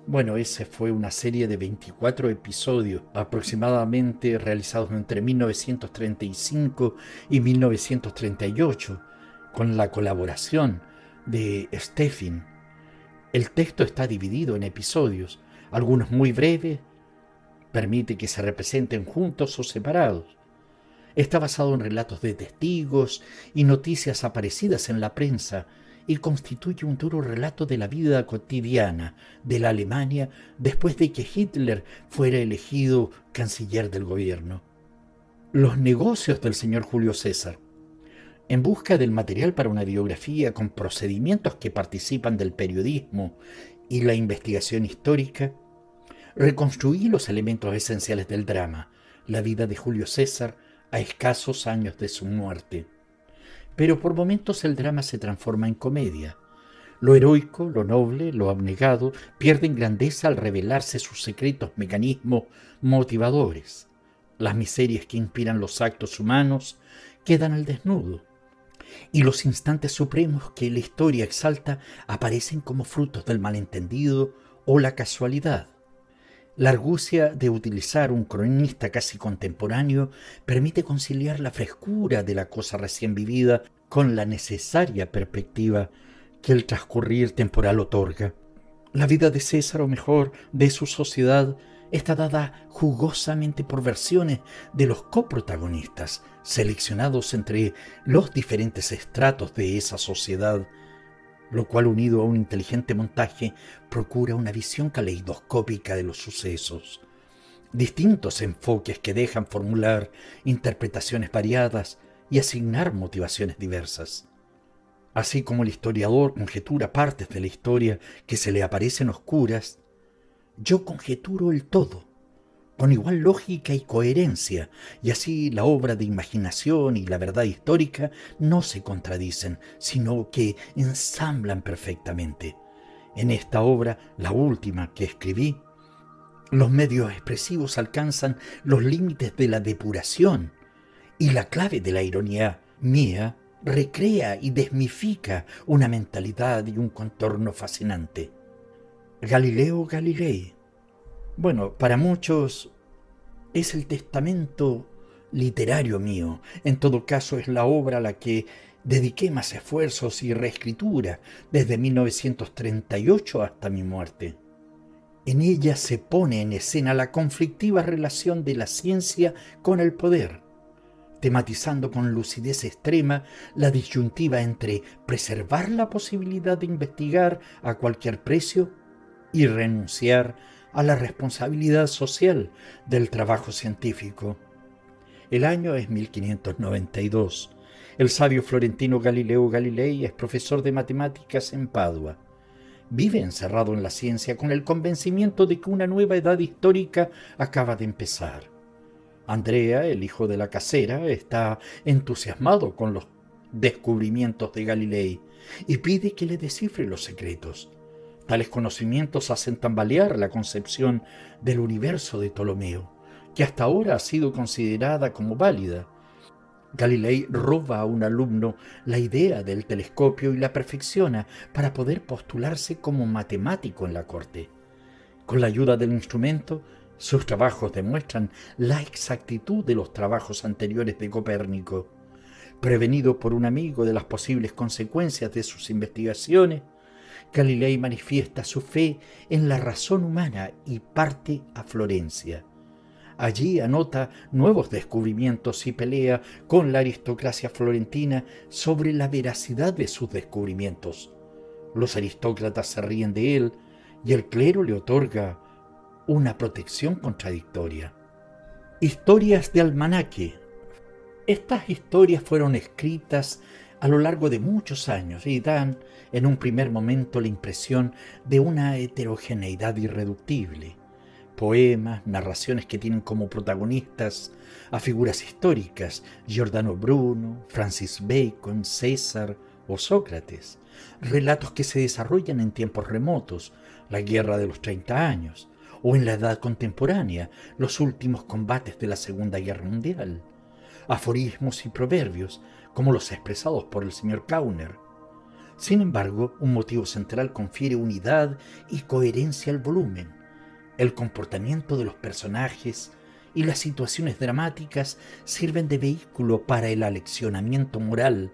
Speaker 1: Bueno, esa fue una serie de 24 episodios aproximadamente realizados entre 1935 y 1938, con la colaboración de Stephen. El texto está dividido en episodios, algunos muy breves, permite que se representen juntos o separados. Está basado en relatos de testigos y noticias aparecidas en la prensa y constituye un duro relato de la vida cotidiana de la Alemania después de que Hitler fuera elegido canciller del gobierno. Los negocios del señor Julio César. En busca del material para una biografía con procedimientos que participan del periodismo y la investigación histórica, reconstruí los elementos esenciales del drama, la vida de Julio César a escasos años de su muerte. Pero por momentos el drama se transforma en comedia. Lo heroico, lo noble, lo abnegado pierden grandeza al revelarse sus secretos mecanismos motivadores. Las miserias que inspiran los actos humanos quedan al desnudo, y los instantes supremos que la historia exalta aparecen como frutos del malentendido o la casualidad. La argucia de utilizar un cronista casi contemporáneo permite conciliar la frescura de la cosa recién vivida con la necesaria perspectiva que el transcurrir temporal otorga. La vida de César, o mejor, de su sociedad, está dada jugosamente por versiones de los coprotagonistas, seleccionados entre los diferentes estratos de esa sociedad, lo cual, unido a un inteligente montaje, procura una visión caleidoscópica de los sucesos. Distintos enfoques que dejan formular interpretaciones variadas y asignar motivaciones diversas. Así como el historiador conjetura partes de la historia que se le aparecen oscuras, yo conjeturo el todo, con igual lógica y coherencia, y así la obra de imaginación y la verdad histórica no se contradicen, sino que ensamblan perfectamente. En esta obra, la última que escribí, los medios expresivos alcanzan los límites de la depuración, y la clave de la ironía mía recrea y desmifica una mentalidad y un contorno fascinante. Galileo Galilei. Bueno, para muchos es el testamento literario mío. En todo caso, es la obra a la que dediqué más esfuerzos y reescritura desde 1938 hasta mi muerte. En ella se pone en escena la conflictiva relación de la ciencia con el poder, tematizando con lucidez extrema la disyuntiva entre preservar la posibilidad de investigar a cualquier precio y renunciar a la responsabilidad social del trabajo científico. El año es 1592. El sabio florentino Galileo Galilei es profesor de matemáticas en Padua. Vive encerrado en la ciencia con el convencimiento de que una nueva edad histórica acaba de empezar. Andrea, el hijo de la casera, está entusiasmado con los descubrimientos de Galilei y pide que le descifre los secretos. Tales conocimientos hacen tambalear la concepción del universo de Ptolomeo, que hasta ahora ha sido considerada como válida. Galilei roba a un alumno la idea del telescopio y la perfecciona para poder postularse como matemático en la corte. Con la ayuda del instrumento, sus trabajos demuestran la exactitud de los trabajos anteriores de Copérnico. Prevenido por un amigo de las posibles consecuencias de sus investigaciones, Galilei manifiesta su fe en la razón humana y parte a Florencia. Allí anota nuevos descubrimientos y pelea con la aristocracia florentina sobre la veracidad de sus descubrimientos. Los aristócratas se ríen de él y el clero le otorga una protección contradictoria. Historias de almanaque. Estas historias fueron escritas a lo largo de muchos años y dan en un primer momento la impresión de una heterogeneidad irreductible. Poemas, narraciones que tienen como protagonistas a figuras históricas, Giordano Bruno, Francis Bacon, César o Sócrates. Relatos que se desarrollan en tiempos remotos, la Guerra de los 30 años, o en la Edad Contemporánea, los últimos combates de la Segunda Guerra Mundial. Aforismos y proverbios, como los expresados por el señor Kauner. Sin embargo, un motivo central confiere unidad y coherencia al volumen. El comportamiento de los personajes y las situaciones dramáticas sirven de vehículo para el aleccionamiento moral,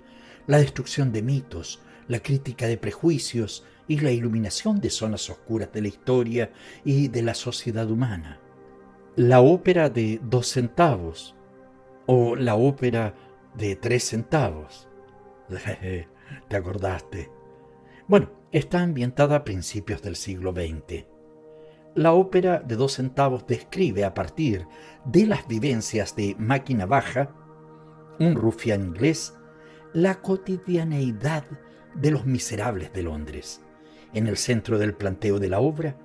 Speaker 1: la destrucción de mitos, la crítica de prejuicios y la iluminación de zonas oscuras de la historia y de la sociedad humana. La ópera de 2 centavos o la ópera de 3 centavos. ¿Te acordaste? Bueno, está ambientada a principios del siglo XX. La ópera de 2 centavos describe a partir de las vivencias de Máquina Baja, un rufián inglés, la cotidianeidad de los miserables de Londres. En el centro del planteo de la obra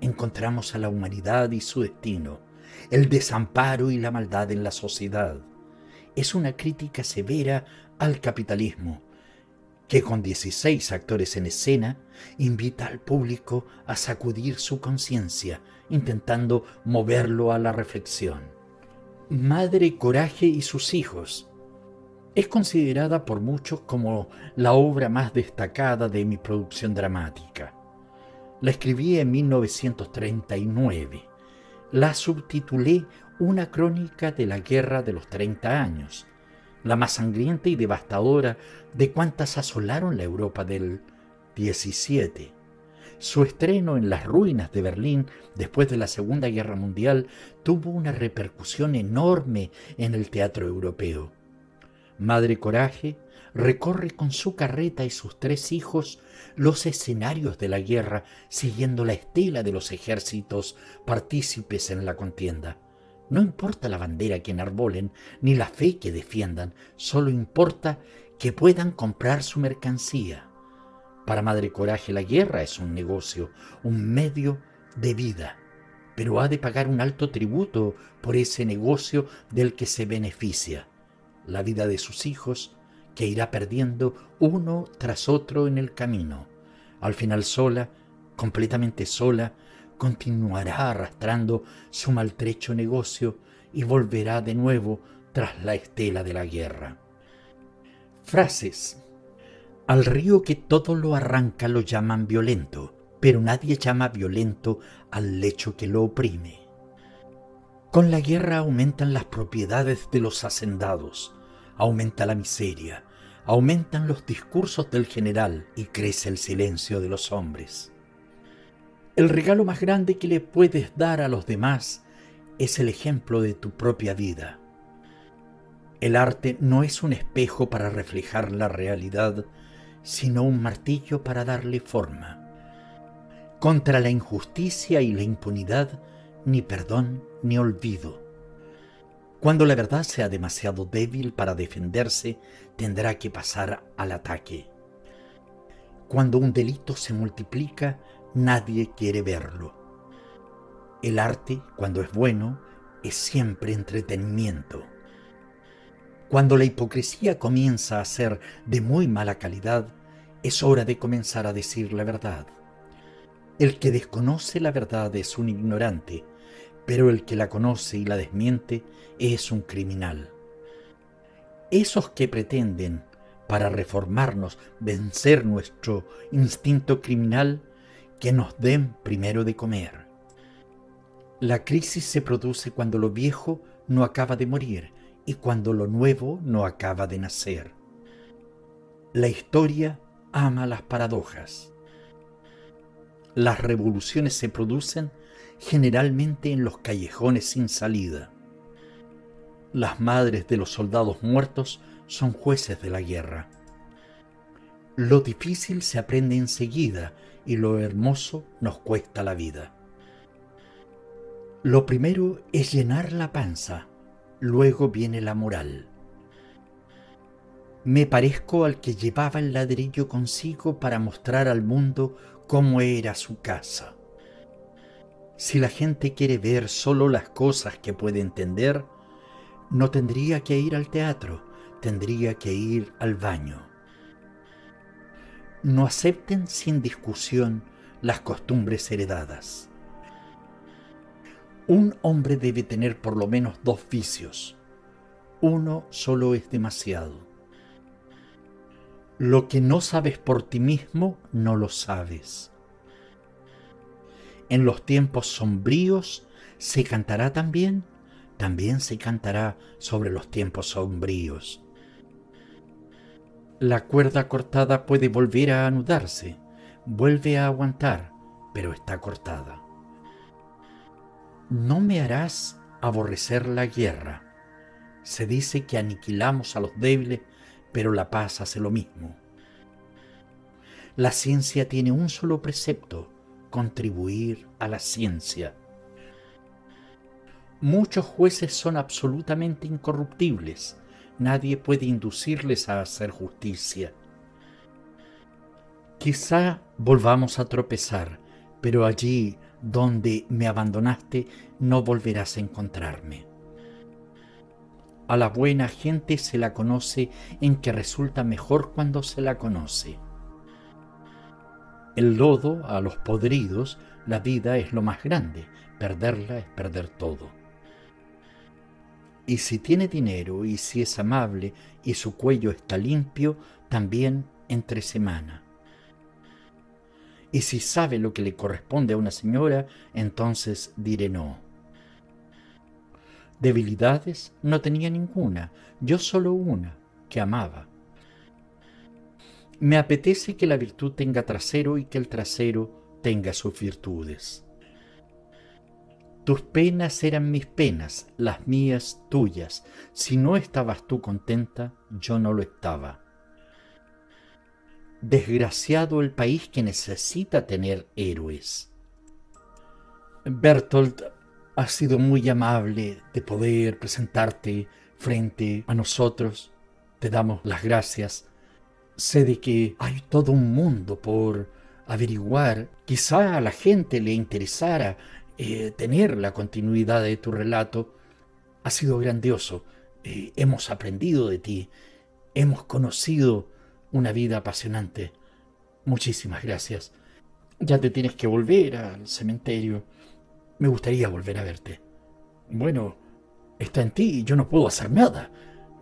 Speaker 1: encontramos a la humanidad y su destino, el desamparo y la maldad en la sociedad. Es una crítica severa al capitalismo, que con 16 actores en escena invita al público a sacudir su conciencia, intentando moverlo a la reflexión. Madre Coraje y sus hijos es considerada por muchos como la obra más destacada de mi producción dramática. La escribí en 1939. La subtitulé Una crónica de la Guerra de los 30 años, la más sangrienta y devastadora de cuantas asolaron la Europa del 17. Su estreno en las ruinas de Berlín después de la Segunda Guerra Mundial tuvo una repercusión enorme en el teatro europeo. Madre Coraje recorre con su carreta y sus 3 hijos los escenarios de la guerra, siguiendo la estela de los ejércitos partícipes en la contienda. No importa la bandera que enarbolen, ni la fe que defiendan, solo importa que puedan comprar su mercancía. Para Madre Coraje la guerra es un negocio, un medio de vida, pero ha de pagar un alto tributo por ese negocio del que se beneficia, la vida de sus hijos, que irá perdiendo uno tras otro en el camino. Al final sola, completamente sola, continuará arrastrando su maltrecho negocio y volverá de nuevo tras la estela de la guerra. Frases. Al río que todo lo arranca lo llaman violento, pero nadie llama violento al lecho que lo oprime. Con la guerra aumentan las propiedades de los hacendados, aumenta la miseria, aumentan los discursos del general y crece el silencio de los hombres. El regalo más grande que le puedes dar a los demás es el ejemplo de tu propia vida. El arte no es un espejo para reflejar la realidad, sino un martillo para darle forma. Contra la injusticia y la impunidad, ni perdón ni olvido. Cuando la verdad sea demasiado débil para defenderse, tendrá que pasar al ataque. Cuando un delito se multiplica, nadie quiere verlo. El arte, cuando es bueno, es siempre entretenimiento. Cuando la hipocresía comienza a ser de muy mala calidad, es hora de comenzar a decir la verdad. El que desconoce la verdad es un ignorante, pero el que la conoce y la desmiente es un criminal. Esos que pretenden, para reformarnos, vencer nuestro instinto criminal, que nos den primero de comer. La crisis se produce cuando lo viejo no acaba de morir y cuando lo nuevo no acaba de nacer. La historia ama las paradojas. Las revoluciones se producen generalmente en los callejones sin salida. Las madres de los soldados muertos son jueces de la guerra. Lo difícil se aprende enseguida y lo hermoso nos cuesta la vida. Lo primero es llenar la panza, luego viene la moral. Me parezco al que llevaba el ladrillo consigo para mostrar al mundo cómo era su casa. Si la gente quiere ver solo las cosas que puede entender, no tendría que ir al teatro, tendría que ir al baño. No acepten sin discusión las costumbres heredadas. Un hombre debe tener por lo menos 2 vicios. Uno solo es demasiado. Lo que no sabes por ti mismo, no lo sabes. En los tiempos sombríos se cantará también se cantará sobre los tiempos sombríos. La cuerda cortada puede volver a anudarse, vuelve a aguantar, pero está cortada. No me harás aborrecer la guerra. Se dice que aniquilamos a los débiles, pero la paz hace lo mismo. La ciencia tiene un solo precepto: contribuir a la ciencia. Muchos jueces son absolutamente incorruptibles. Nadie puede inducirles a hacer justicia. Quizá volvamos a tropezar, pero allí donde me abandonaste no volverás a encontrarme. A la buena gente se la conoce en que resulta mejor cuando se la conoce. El lodo a los podridos, la vida es lo más grande, perderla es perder todo. Y si tiene dinero, y si es amable, y su cuello está limpio, también entre semana. Y si sabe lo que le corresponde a una señora, entonces diré no. Debilidades no tenía ninguna, yo solo una, que amaba. Me apetece que la virtud tenga trasero y que el trasero tenga sus virtudes. Tus penas eran mis penas, las mías tuyas. Si no estabas tú contenta, yo no lo estaba. Desgraciado el país que necesita tener héroes. Bertolt, has sido muy amable de poder presentarte frente a nosotros. Te damos las gracias. Sé de que hay todo un mundo por averiguar. Quizá a la gente le interesara tener la continuidad de tu relato. Ha sido grandioso. Hemos aprendido de ti. Hemos conocido una vida apasionante. Muchísimas gracias. Ya te tienes que volver al cementerio. Me gustaría volver a verte. Bueno, está en ti. Yo no puedo hacer nada.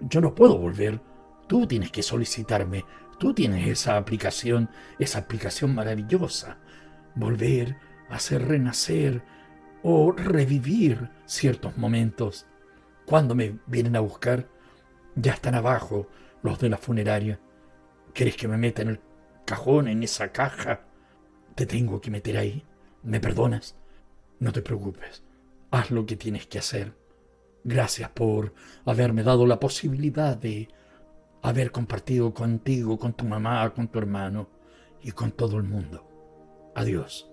Speaker 1: Yo no puedo volver. Tú tienes que solicitarme. Tú tienes esa aplicación maravillosa. Volver, hacer renacer o revivir ciertos momentos. Cuando me vienen a buscar, ya están abajo los de la funeraria. ¿Quieres que me meta en el cajón, en esa caja? Te tengo que meter ahí. ¿Me perdonas? No te preocupes. Haz lo que tienes que hacer. Gracias por haberme dado la posibilidad de haber compartido contigo, con tu mamá, con tu hermano y con todo el mundo. Adiós.